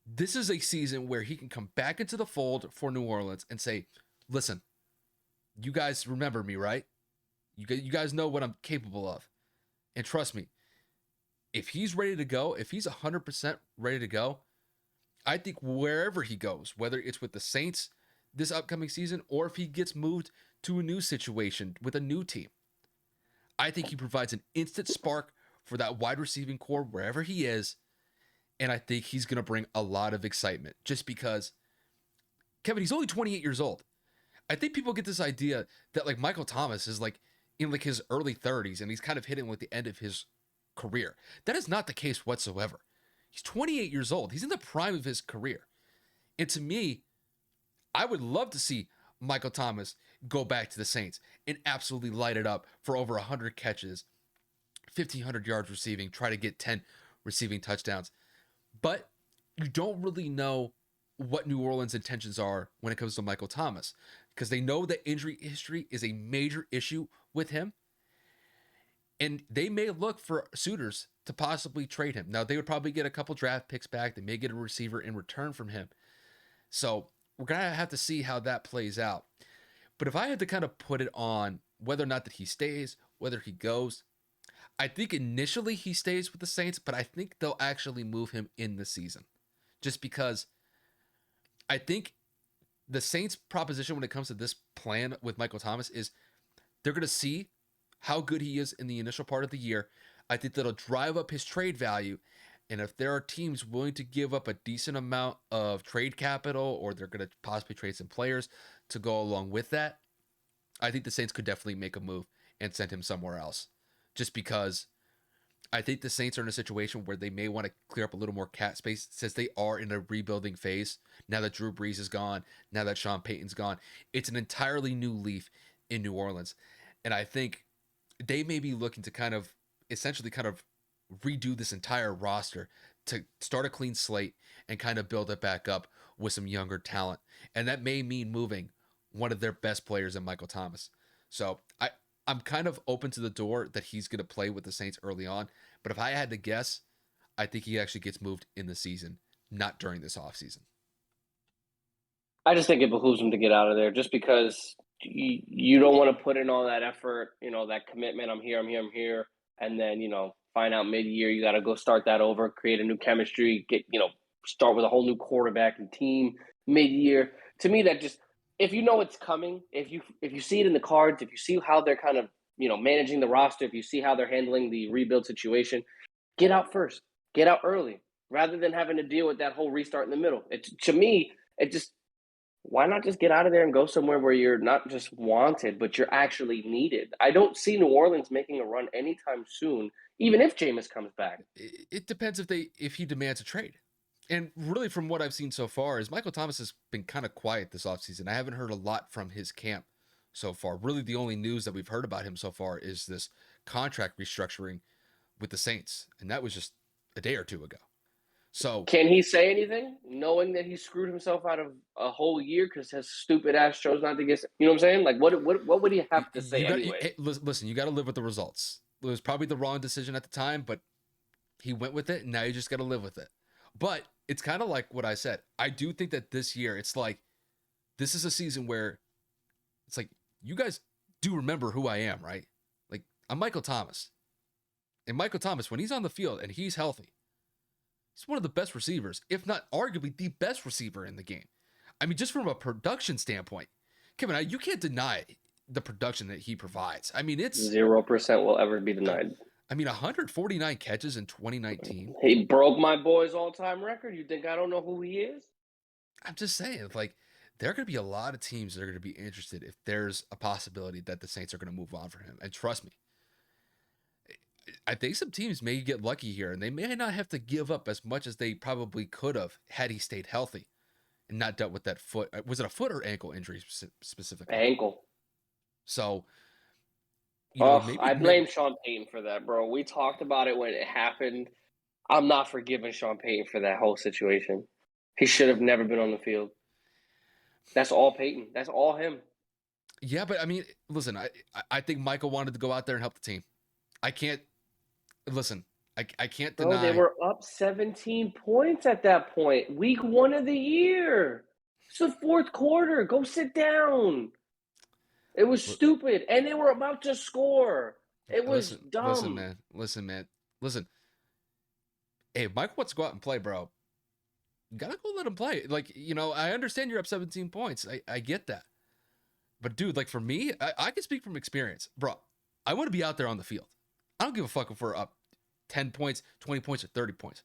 Speaker 1: this is a season where he can come back into the fold for New Orleans and say, listen, you guys remember me, right? You guys know what I'm capable of. And trust me, if he's ready to go, if he's 100% ready to go, I think wherever he goes, whether it's with the Saints this upcoming season or if he gets moved to a new situation with a new team, I think he provides an instant spark for that wide receiving core wherever he is. And I think he's going to bring a lot of excitement just because, Kevin, he's only 28 years old. I think people get this idea that like Michael Thomas is like in like his early 30s and he's kind of hitting like the end of his career. That is not the case whatsoever. He's 28 years old. He's in the prime of his career. And to me, I would love to see Michael Thomas go back to the Saints and absolutely light it up for over 100 catches, 1,500 yards receiving, try to get 10 receiving touchdowns. But you don't really know what New Orleans' intentions are when it comes to Michael Thomas because they know that injury history is a major issue with him. And they may look for suitors to possibly trade him. Now, they would probably get a couple draft picks back. They may get a receiver in return from him. So we're going to have to see how that plays out. But if I had to kind of put it on whether or not that he stays, whether he goes, I think initially he stays with the Saints, but I think they'll actually move him in the season. Just because I think the Saints' proposition when it comes to this plan with Michael Thomas is they're going to see how good he is in the initial part of the year. I think that'll drive up his trade value. And if there are teams willing to give up a decent amount of trade capital or they're going to possibly trade some players to go along with that, I think the Saints could definitely make a move and send him somewhere else. Just because I think the Saints are in a situation where they may want to clear up a little more cap space since they are in a rebuilding phase. Now that Drew Brees is gone, now that Sean Payton's gone, it's an entirely new leaf in New Orleans. And I think they may be looking to kind of essentially kind of redo this entire roster to start a clean slate and kind of build it back up with some younger talent. And that may mean moving one of their best players in Michael Thomas. So I'm kind of open to the door that he's going to play with the Saints early on. But if I had to guess, I think he actually gets moved in the season, not during this offseason.
Speaker 2: I just think it behooves him to get out of there just because you don't want to put in all that effort, that commitment. I'm here. And then, find out mid-year, you got to go start that over, create a new chemistry, start with a whole new quarterback and team mid-year. To me, that just, if you know it's coming, if you see it in the cards, if you see how they're kind of, managing the roster, if you see how they're handling the rebuild situation, get out first, get out early, rather than having to deal with that whole restart in the middle. To me, it just, why not just get out of there and go somewhere where you're not just wanted, but you're actually needed? I don't see New Orleans making a run anytime soon, even if Jameis comes back.
Speaker 1: It depends if he demands a trade. And really, from what I've seen so far, is Michael Thomas has been kind of quiet this offseason. I haven't heard a lot from his camp so far. Really, the only news that we've heard about him so far is this contract restructuring with the Saints, and that was just a day or two ago. So,
Speaker 2: Can he say anything, knowing that he screwed himself out of a whole year because his stupid ass chose not to get? You know what I'm saying? Like, what would he have to say
Speaker 1: you got
Speaker 2: anyway?
Speaker 1: listen. You got to live with the results. It was probably the wrong decision at the time, but he went with it, and now you just got to live with it. But it's kind of like what I said. I do think that this year, it's like this is a season where it's like you guys do remember who I am, right? Like I'm Michael Thomas, and Michael Thomas, when he's on the field and he's healthy, he's one of the best receivers, if not arguably the best receiver in the game. I mean, just from a production standpoint, Kevin, you can't deny the production that he provides. I mean, it's
Speaker 2: 0% will ever be denied.
Speaker 1: I mean, 149 catches in 2019.
Speaker 2: He broke my boy's all-time record. You think I don't know who he is?
Speaker 1: I'm just saying, like, there are going to be a lot of teams that are going to be interested if there's a possibility that the Saints are going to move on for him. And trust me, I think some teams may get lucky here and they may not have to give up as much as they probably could have had he stayed healthy and not dealt with that foot. Was it a foot or ankle injury specifically?
Speaker 2: Ankle.
Speaker 1: So,
Speaker 2: I blame Sean Payton for that, bro. We talked about it when it happened. I'm not forgiving Sean Payton for that whole situation. He should have never been on the field. That's all Payton. That's all him.
Speaker 1: Yeah, but I mean, listen, I think Michael wanted to go out there and help the team. I can't listen. I can't
Speaker 2: Bro, they
Speaker 1: deny.
Speaker 2: were up 17 points at that point. Week 1 of the year. It's the fourth quarter. Go sit down. It was stupid. And they were about to score. It was
Speaker 1: Listen,
Speaker 2: dumb.
Speaker 1: man. Listen. Hey, if Michael wants to go out and play, bro, you gotta go let him play. Like, I understand you're up 17 points. I get that. But dude, like for me, I can speak from experience. Bro, I want to be out there on the field. I don't give a fuck if we're up 10 points, 20 points, or 30 points.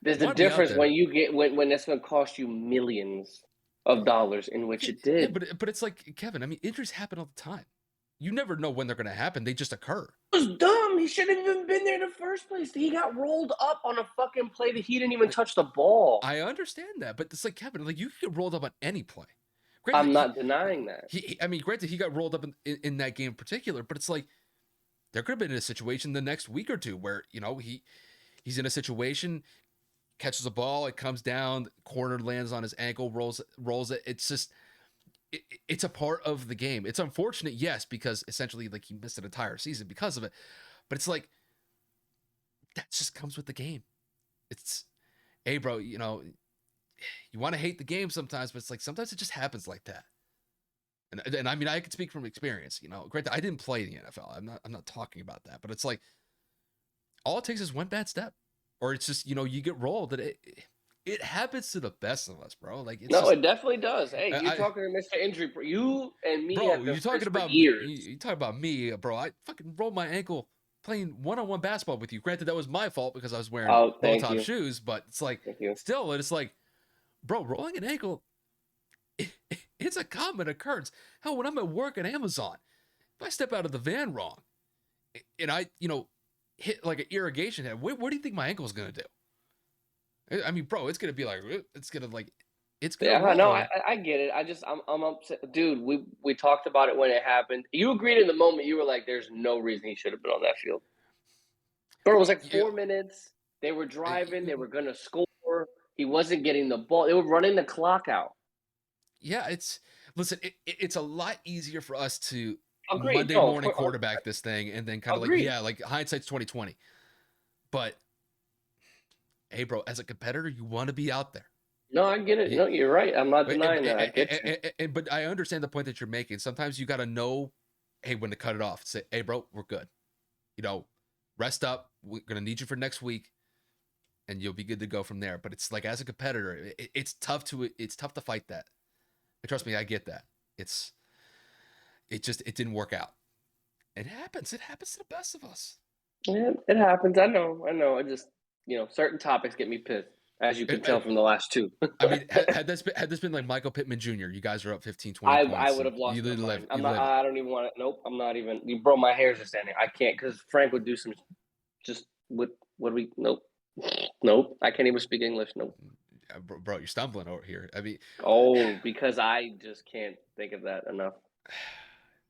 Speaker 2: There's
Speaker 1: I
Speaker 2: a
Speaker 1: want to be out
Speaker 2: difference
Speaker 1: there.
Speaker 2: when you get when it's going to cost you millions of dollars, in which it
Speaker 1: Yeah,
Speaker 2: did.
Speaker 1: but it's like, Kevin, I mean, injuries happen all the time. You never know when they're going to happen. They just occur.
Speaker 2: It was dumb. He shouldn't have even been there in the first place. He got rolled up on a fucking play that he didn't even touch the ball.
Speaker 1: I understand that, but it's like, Kevin, like you can get rolled up on any play. Granted,
Speaker 2: I'm not denying that.
Speaker 1: I mean, granted, he got rolled up in that game in particular, but it's like there could have been a situation the next week or two where he's in a situation, catches a ball, it comes down, corner lands on his ankle, rolls it. It's just it's a part of the game. It's unfortunate, yes, because essentially like he missed an entire season because of it. But it's like that just comes with the game. It's hey, bro, you want to hate the game sometimes, but it's like sometimes it just happens like that. And I mean, I can speak from experience. Granted, I didn't play the NFL. I'm not talking about that, but it's like all it takes is one bad step, or it's just you get rolled. And it happens to the best of us, bro. Like it's
Speaker 2: No,
Speaker 1: just
Speaker 2: it definitely does. Hey, you
Speaker 1: I
Speaker 2: talking to Mr. Injury? You and me
Speaker 1: bro,
Speaker 2: have been
Speaker 1: you talking
Speaker 2: friends for
Speaker 1: about me?
Speaker 2: years.
Speaker 1: You talking about me, bro? I fucking rolled my ankle playing one-on-one basketball with you. Granted, that was my fault because I was wearing
Speaker 2: Oh, thank
Speaker 1: low-top
Speaker 2: you,
Speaker 1: shoes, but it's like
Speaker 2: thank you.
Speaker 1: still, it's like, bro, rolling an ankle, it's a common occurrence. Hell, when I'm at work at Amazon, if I step out of the van wrong and I, hit like an irrigation head, what do you think my ankle is gonna do? I mean, bro, it's gonna be like, it's gonna
Speaker 2: Yeah, no,
Speaker 1: roll.
Speaker 2: I get it. I'm upset, dude. We talked about it when it happened. You agreed in the moment. You were like, "There's no reason he should have been on that field." Bro, it was like
Speaker 1: You,
Speaker 2: 4 minutes. They were driving. They
Speaker 1: you,
Speaker 2: were gonna score. He wasn't getting the ball. They were running the clock out.
Speaker 1: yeah, listen, it's a lot easier for us to
Speaker 2: Agreed.
Speaker 1: Monday
Speaker 2: No,
Speaker 1: morning quarterback this thing and then kind of like,
Speaker 2: agreed.
Speaker 1: yeah, like hindsight's 2020. But hey, bro, as a competitor, you want to be out there.
Speaker 2: No, I get it.
Speaker 1: You,
Speaker 2: No, you're right. I'm not denying that. I get you.
Speaker 1: but I understand the point that you're making. Sometimes you got to know, hey, when to cut it off. Say, hey, bro, we're good. Rest up. We're gonna need you for next week, and you'll be good to go from there. But it's like as a competitor, it's tough to fight that. And trust me, I get that. It didn't work out. It happens. It happens to the best of us.
Speaker 2: Yeah, it happens. I know. I know. I just, certain topics get me pissed, as you can
Speaker 1: I,
Speaker 2: tell from the last two.
Speaker 1: I mean, had this been like Michael Pittman Jr., you guys are up 15, 20
Speaker 2: I
Speaker 1: points,
Speaker 2: would
Speaker 1: and
Speaker 2: have
Speaker 1: you
Speaker 2: lost my
Speaker 1: live.
Speaker 2: mind. I'm
Speaker 1: You
Speaker 2: not.
Speaker 1: live it.
Speaker 2: I don't even want to. Nope. I'm not even. Bro, my hairs are standing. I can't because Frank would do some. Just what do we? Nope. Nope. I can't even speak English. Nope.
Speaker 1: Bro, you're stumbling over here. I mean,
Speaker 2: Oh, because I just can't think of that enough.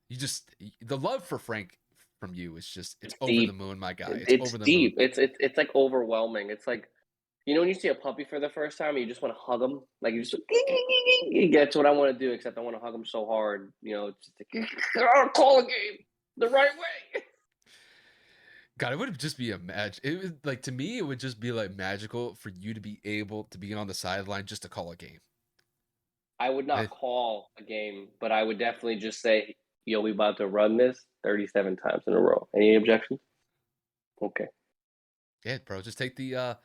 Speaker 1: you just the love for Frank from you is just it's
Speaker 2: It's
Speaker 1: over the
Speaker 2: deep.
Speaker 1: moon, my guy. It's
Speaker 2: It's
Speaker 1: over the moon.
Speaker 2: deep. It's like overwhelming. It's like when you see a puppy for the first time, and you just want to hug them. Like you just that's what I want to do. Except I want to hug them so hard. It's just like call a game the right way.
Speaker 1: God, it would just be a match. It was like to me, it would just be like magical for you to be able to be on the sideline just to call a game.
Speaker 2: I would not
Speaker 1: I,
Speaker 2: call a game, but I would definitely just say, "Yo, we about to run this 37 times in a row." Any objections? Okay.
Speaker 1: yeah, bro, just take the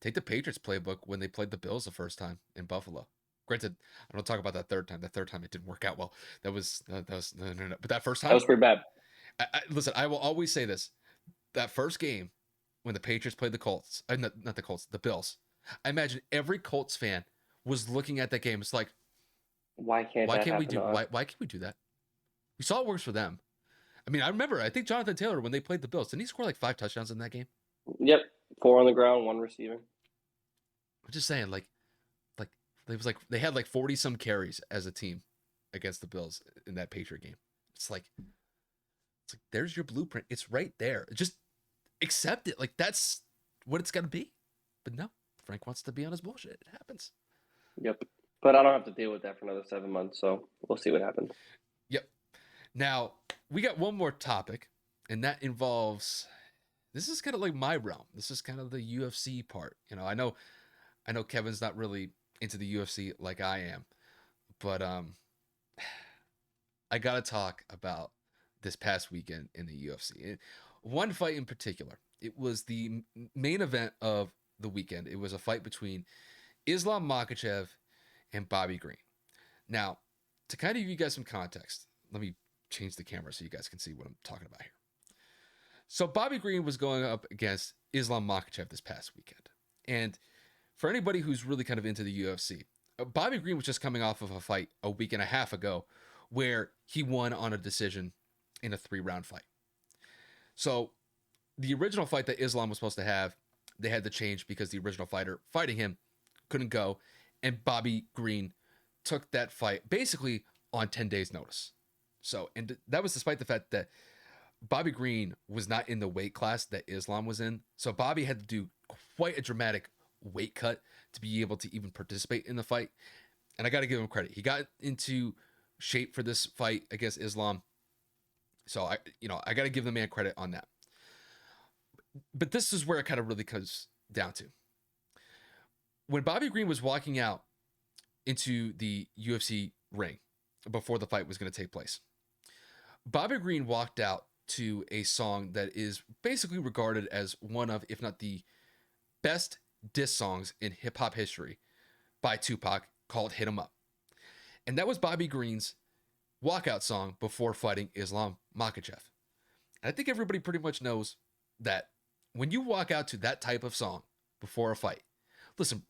Speaker 1: Patriots playbook when they played the Bills the first time in Buffalo. Granted, I don't talk about that third time. That third time it didn't work out well. That was no. But that first
Speaker 2: That
Speaker 1: time,
Speaker 2: was pretty bad.
Speaker 1: listen, I will always say this: that first game when the Patriots played the Colts, not the Colts, the Bills. I imagine every Colts fan was looking at that game. It's like,
Speaker 2: Why can't
Speaker 1: why
Speaker 2: that
Speaker 1: can't we
Speaker 2: happen
Speaker 1: do
Speaker 2: to us?
Speaker 1: why can't we do that? We saw it works for them. I mean, I remember. I think Jonathan Taylor when they played the Bills, didn't he score like 5 touchdowns in that game?
Speaker 2: Yep. 4 on the ground, 1 receiving.
Speaker 1: I'm just saying, like it was like they had like 40 some carries as a team against the Bills in that Patriot game. It's like there's your blueprint. It's right there. Just accept it. Like that's what it's gonna be. But no, Frank wants to be on his bullshit. It happens.
Speaker 2: Yep. But I don't have to deal with that for another 7 months, so we'll see what happens.
Speaker 1: Yep. Now, we got one more topic, and that involves, this is kind of like my realm. This is kind of the UFC part. I know Kevin's not really into the UFC like I am, but I got to talk about this past weekend in the UFC. One fight in particular. It was the main event of the weekend. It was a fight between Islam Makachev and Bobby Green. Now, to kind of give you guys some context, let me change the camera so you guys can see what I'm talking about here. So, Bobby Green was going up against Islam Makachev this past weekend. And for anybody who's really kind of into the UFC, Bobby Green was just coming off of a fight a week and a half ago where he won on a decision in a 3-round fight. So, the original fight that Islam was supposed to have, they had to change because the original fighter fighting him couldn't go, and Bobby Green took that fight basically on 10 days notice. So, and that was despite the fact that Bobby Green was not in the weight class that Islam was in. So Bobby had to do quite a dramatic weight cut to be able to even participate in the fight. And I got to give him credit. He got into shape for this fight against Islam. So I got to give the man credit on that. But this is where it kind of really comes down to. When Bobby Green was walking out into the UFC ring before the fight was going to take place, Bobby Green walked out to a song that is basically regarded as one of, if not the best diss songs in hip hop history by Tupac, called Hit 'Em Up. And that was Bobby Green's walkout song before fighting Islam Makachev. And I think everybody pretty much knows that when you walk out to that type of song before a fight, listen,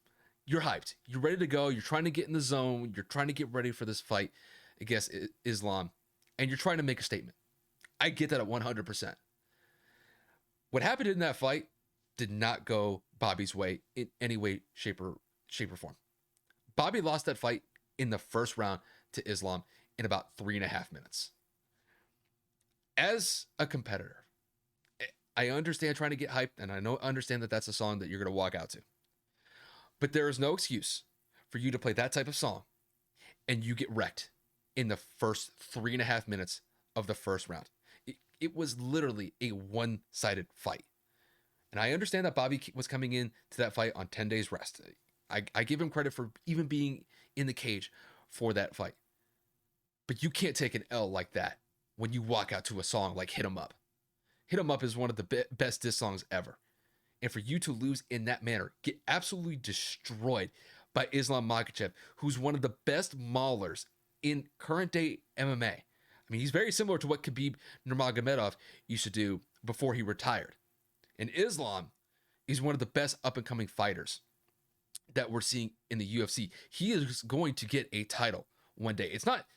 Speaker 1: you're hyped. You're ready to go. You're trying to get in the zone. You're trying to get ready for this fight against Islam. And you're trying to make a statement. I get that at 100%. What happened in that fight did not go Bobby's way in any way, shape, or form. Bobby lost that fight in the first round to Islam in about 3.5 minutes. As a competitor, I understand trying to get hyped, and I understand that that's a song that you're going to walk out to. But there is no excuse for you to play that type of song and you get wrecked in the first 3.5 minutes of the first round. It was literally a one-sided fight. And I understand that Bobby was coming in to that fight on 10 days rest. I give him credit for even being in the cage for that fight. But you can't take an L like that when you walk out to a song like Hit 'Em Up. Hit 'Em Up is one of the best diss songs ever. And for you to lose in that manner, get absolutely destroyed by Islam Makachev, who's one of the best maulers in current day MMA. I mean, he's very similar to what Khabib Nurmagomedov used to do before he retired. And Islam is one of the best up and coming fighters that we're seeing in the UFC. He is going to get a title one day. It's not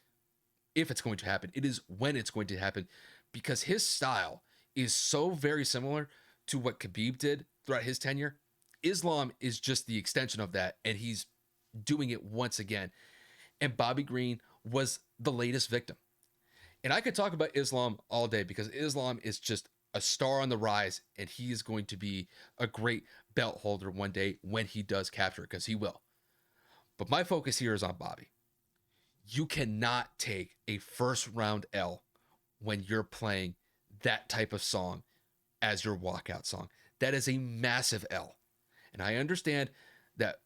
Speaker 1: if it's going to happen, it is when it's going to happen, because his style is so very similar to what Khabib did throughout his tenure. Islam is just the extension of that, and he's doing it once again. And Bobby Green was the latest victim. And I could talk about Islam all day because Islam is just a star on the rise, and he is going to be a great belt holder one day when he does capture it, because he will. But my focus here is on Bobby. You cannot take a first round L when you're playing that type of song as your walkout song. That is a massive L. And I understand that,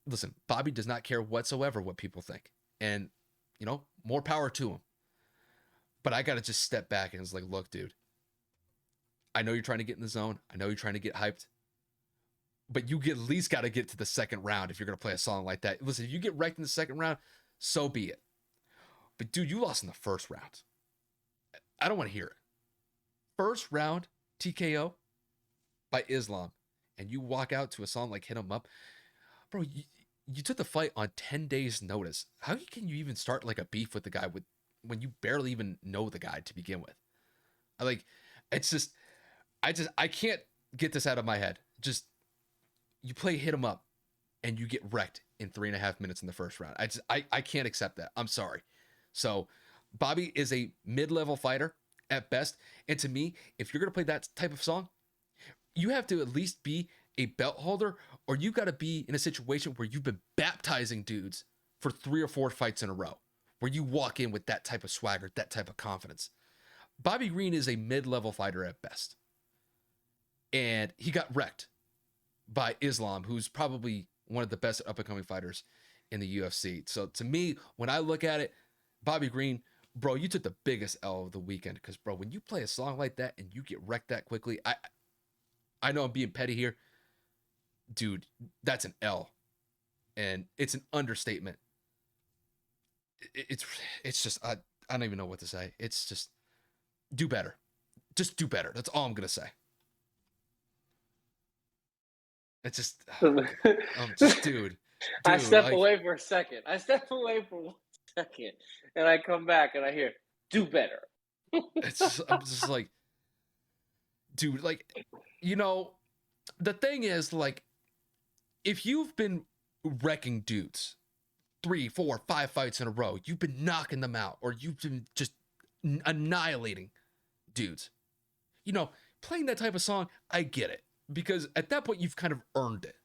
Speaker 1: listen, Bobby does not care whatsoever what people think. And, more power to him. But I got to just step back and it's like, look, dude, I know you're trying to get in the zone. I know you're trying to get hyped. But you at least got to get to the second round if you're going to play a song like that. Listen, if you get wrecked in the second round, so be it. But, dude, you lost in the first round. I don't want to hear it. First round TKO by Islam, and you walk out to a song like Hit 'Em Up. Bro, you took the fight on 10 days notice. How can you even start like a beef with the guy when you barely even know the guy to begin with? It's just, I can't get this out of my head. Just, you play Hit 'Em Up and you get wrecked in 3.5 minutes in the first round. I can't accept that. I'm sorry. So Bobby is a mid-level fighter at best. And to me, if you're going to play that type of song, you have to at least be a belt holder, or you got to be in a situation where you've been baptizing dudes for 3 or 4 fights in a row, where you walk in with that type of swagger, that type of confidence. Bobby Green is a mid-level fighter at best. And he got wrecked by Islam, who's probably one of the best up-and-coming fighters in the UFC. So to me, when I look at it, Bobby Green, bro, you took the biggest L of the weekend. Because, bro, when you play a song like that and you get wrecked that quickly, I know I'm being petty here. Dude, that's an L. And it's an understatement. It's just, I don't even know what to say. It's just, do better. Just do better. That's all I'm going to say. It's just, dude.
Speaker 2: I step away for a second. I step away for 1 second, and I come back and I hear, do better.
Speaker 1: I'm just like, dude, like, you know, the thing is, like, if you've been wrecking dudes 3, 4, 5 fights in a row, you've been knocking them out, or you've been just annihilating dudes, you know, playing that type of song, I get it. Because at that point, you've kind of earned it.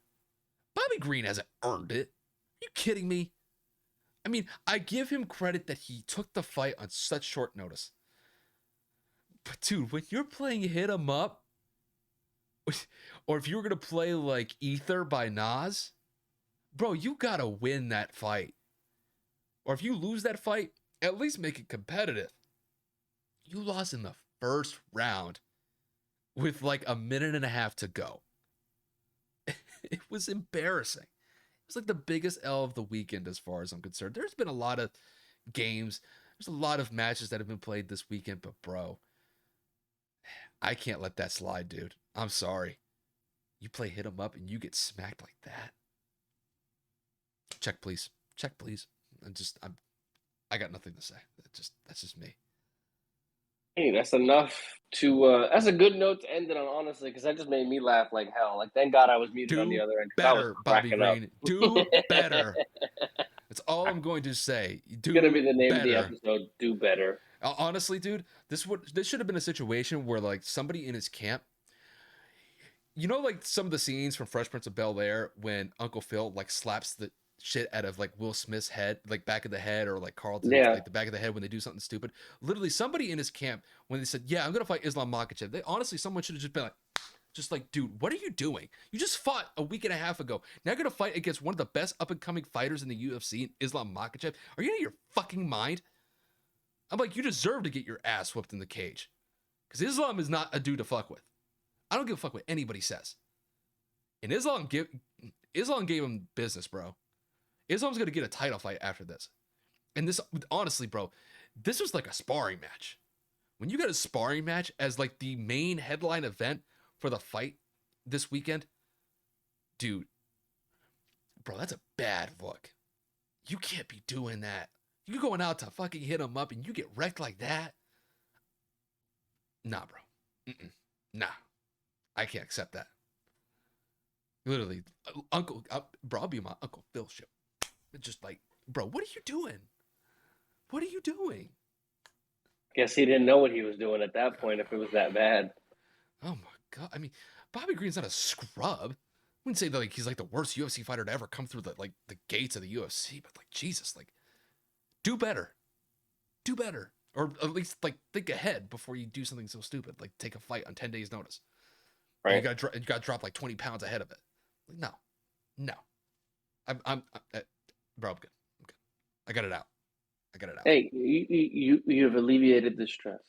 Speaker 1: Bobby Green hasn't earned it. Are you kidding me? I mean, I give him credit that he took the fight on such short notice. But dude, when you're playing Hit 'Em Up, or if you were going to play like Ether by Nas, bro, you got to win that fight. Or if you lose that fight, at least make it competitive. You lost in the first round with like a minute and a half to go. It was embarrassing. It was like the biggest L of the weekend as far as I'm concerned. There's been a lot of games. There's a lot of matches that have been played this weekend, but bro, I can't let that slide, dude. I'm sorry. You play Hit 'Em Up and you get smacked like that. Check, please. Check, please. I got nothing to say. That's just me.
Speaker 2: Hey, that's enough to. That's a good note to end it on, honestly, because that just made me laugh like hell. Like, thank God I was muted on the
Speaker 1: Do
Speaker 2: other end because I was
Speaker 1: better, Bobby
Speaker 2: cracking up.
Speaker 1: Green. Do better. That's all I'm going to say. Do
Speaker 2: It's gonna be the name
Speaker 1: better.
Speaker 2: of the episode. Do better.
Speaker 1: Honestly, dude, this should have been a situation where like somebody in his camp, you know, like some of the scenes from Fresh Prince of Bel-Air when Uncle Phil like slaps the shit out of like Will Smith's head, like back of the head, or like Carlton,
Speaker 2: Yeah.
Speaker 1: like the back of the head when they do something stupid. Literally, somebody in his camp when they said, "Yeah, I'm gonna fight Islam Makachev," they honestly, someone should have just been like, just like, dude, what are you doing? You just fought a week and a half ago. Now you're gonna fight against one of the best up and coming fighters in the UFC, Islam Makachev. Are you out of your fucking mind? I'm like, you deserve to get your ass whooped in the cage. Because Islam is not a dude to fuck with. I don't give a fuck what anybody says. And Islam gave him business, bro. Islam's going to get a title fight after this. And this, honestly, bro, this was like a sparring match. When you got a sparring match as like the main headline event for the fight this weekend, dude, bro, that's a bad look. You can't be doing that. You going out to fucking Hit 'Em Up and you get wrecked like that? Nah, bro. Nah. I can't accept that. Literally, bro, I'll be my Uncle Phil shit. It's just like, bro, what are you doing? What are you doing?
Speaker 2: Guess he didn't know what he was doing at that point if it was that bad.
Speaker 1: Oh my God. I mean, Bobby Green's not a scrub. I wouldn't say that like he's like the worst UFC fighter to ever come through the gates of the UFC, but like Jesus, like do better. Do better. Or at least like think ahead before you do something so stupid, like take a fight on 10 days notice.
Speaker 2: Right.
Speaker 1: You got to drop like 20 pounds ahead of it. Like, no. I'm bro, I'm good. I got it out.
Speaker 2: Hey, you've alleviated the stress.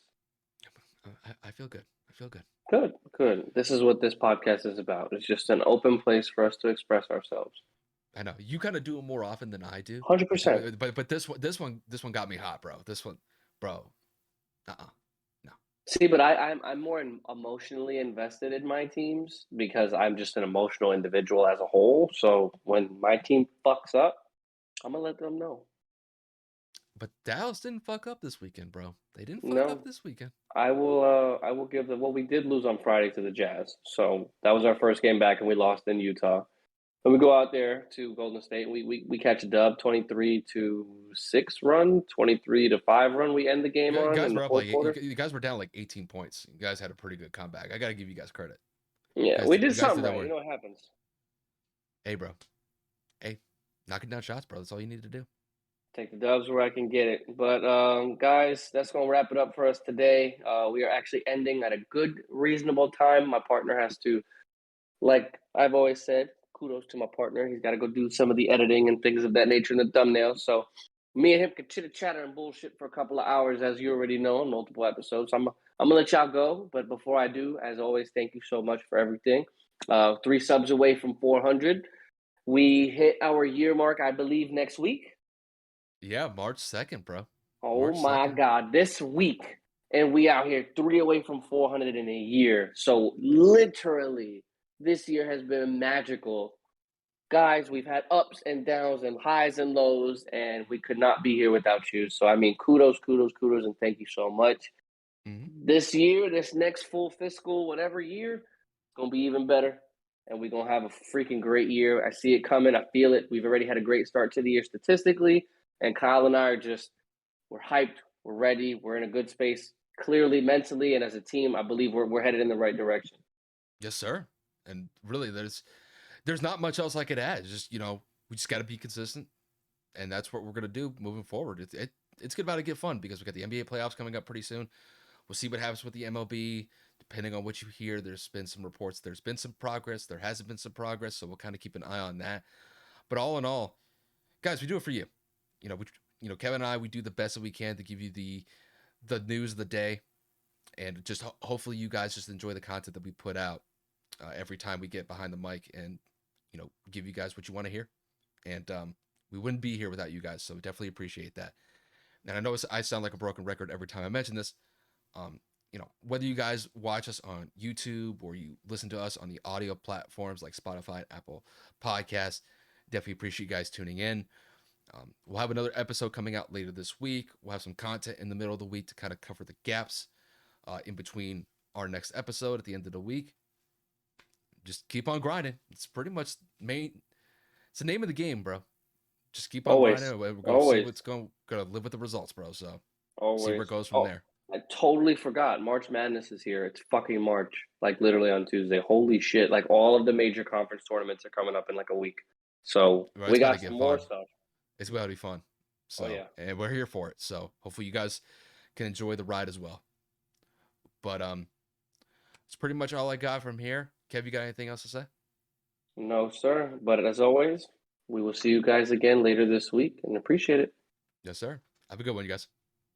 Speaker 1: I feel good.
Speaker 2: Good. This is what this podcast is about. It's just an open place for us to express ourselves.
Speaker 1: I know you kind of do it more often than I do.
Speaker 2: 100%.
Speaker 1: But this one got me hot, bro. This one, bro. No.
Speaker 2: See, but I'm more emotionally invested in my teams because I'm just an emotional individual as a whole. So when my team fucks up, I'm gonna let them know.
Speaker 1: But Dallas didn't fuck up this weekend, bro. They didn't fuck
Speaker 2: No.
Speaker 1: up this weekend.
Speaker 2: I will give them. Well, we did lose on Friday to the Jazz, so that was our first game back, and we lost in Utah. And we go out there to Golden State. We catch a dub, 23-6 run, 23-5 run. We end the game
Speaker 1: You
Speaker 2: on
Speaker 1: guys
Speaker 2: in the
Speaker 1: were up
Speaker 2: fourth
Speaker 1: like
Speaker 2: quarter.
Speaker 1: you guys were down like 18 points. You guys had a pretty good comeback. I gotta give you guys credit.
Speaker 2: Yeah, we did something right. You know what happens.
Speaker 1: Hey, bro. Hey, knocking down shots, bro. That's all you need to do.
Speaker 2: Take the dubs where I can get it. But guys, that's gonna wrap it up for us today. We are actually ending at a good, reasonable time. My partner has to, like I've always said, kudos to my partner. He's got to go do some of the editing and things of that nature in the thumbnail. So me and him could chitter chatter and bullshit for a couple of hours, as you already know, in multiple episodes. So I'm gonna let y'all go. But before I do, as always, thank you so much for everything. 3 subs away from 400. We hit our year mark, I believe, next week.
Speaker 1: Yeah, March 2nd, bro.
Speaker 2: Oh
Speaker 1: March
Speaker 2: my
Speaker 1: 2nd.
Speaker 2: God, this week. And we out here 3 away from 400 in a year. So literally, this year has been magical. Guys, we've had ups and downs and highs and lows, and we could not be here without you. So, I mean, kudos, kudos, kudos, and thank you so much.
Speaker 1: Mm-hmm.
Speaker 2: This year, this next full fiscal, whatever year, it's going to be even better. And we're going to have a freaking great year. I see it coming. I feel it. We've already had a great start to the year statistically. And Kyle and I are just, we're hyped. We're ready. We're in a good space, clearly, mentally, and as a team. I believe we're headed in the right direction.
Speaker 1: Yes, sir. And really, there's not much else I could add. Just we just got to be consistent, and that's what we're gonna do moving forward. It's about to get fun because we got the NBA playoffs coming up pretty soon. We'll see what happens with the MLB. Depending on what you hear, there's been some reports. There's been some progress. There hasn't been some progress, so we'll kind of keep an eye on that. But all in all, guys, we do it for you. Kevin and I, we do the best that we can to give you the news of the day, and just hopefully you guys just enjoy the content that we put out every time we get behind the mic and give you guys what you want to hear. And we wouldn't be here without you guys, so definitely appreciate that. And I know I sound like a broken record every time I mention this. Whether you guys watch us on YouTube or you listen to us on the audio platforms like Spotify and Apple Podcasts, definitely appreciate you guys tuning in. We'll have another episode coming out later this week. We'll have some content in the middle of the week to kind of cover the gaps in between our next episode at the end of the week. Just keep on grinding. It's pretty much it's the name of the game, bro. Just keep on
Speaker 2: Always.
Speaker 1: grinding. We're gonna see
Speaker 2: Always.
Speaker 1: what's gonna live with the results, bro. So see where it
Speaker 2: Always.
Speaker 1: goes from
Speaker 2: Oh,
Speaker 1: there.
Speaker 2: I totally forgot. March Madness is here. It's fucking March. Like literally on Tuesday. Holy shit. Like all of the major conference tournaments are coming up in like a week. So
Speaker 1: Bro,
Speaker 2: we
Speaker 1: it's about to
Speaker 2: got
Speaker 1: get
Speaker 2: some more
Speaker 1: fun.
Speaker 2: stuff.
Speaker 1: It's about to be fun.
Speaker 2: Oh
Speaker 1: So
Speaker 2: yeah.
Speaker 1: and we're here for it. So hopefully you guys can enjoy the ride as well. But it's pretty much all I got from here. Kev, you got anything else to say?
Speaker 2: No, sir. But as always, we will see you guys again later this week and appreciate it.
Speaker 1: Yes, sir. Have a good one, you guys.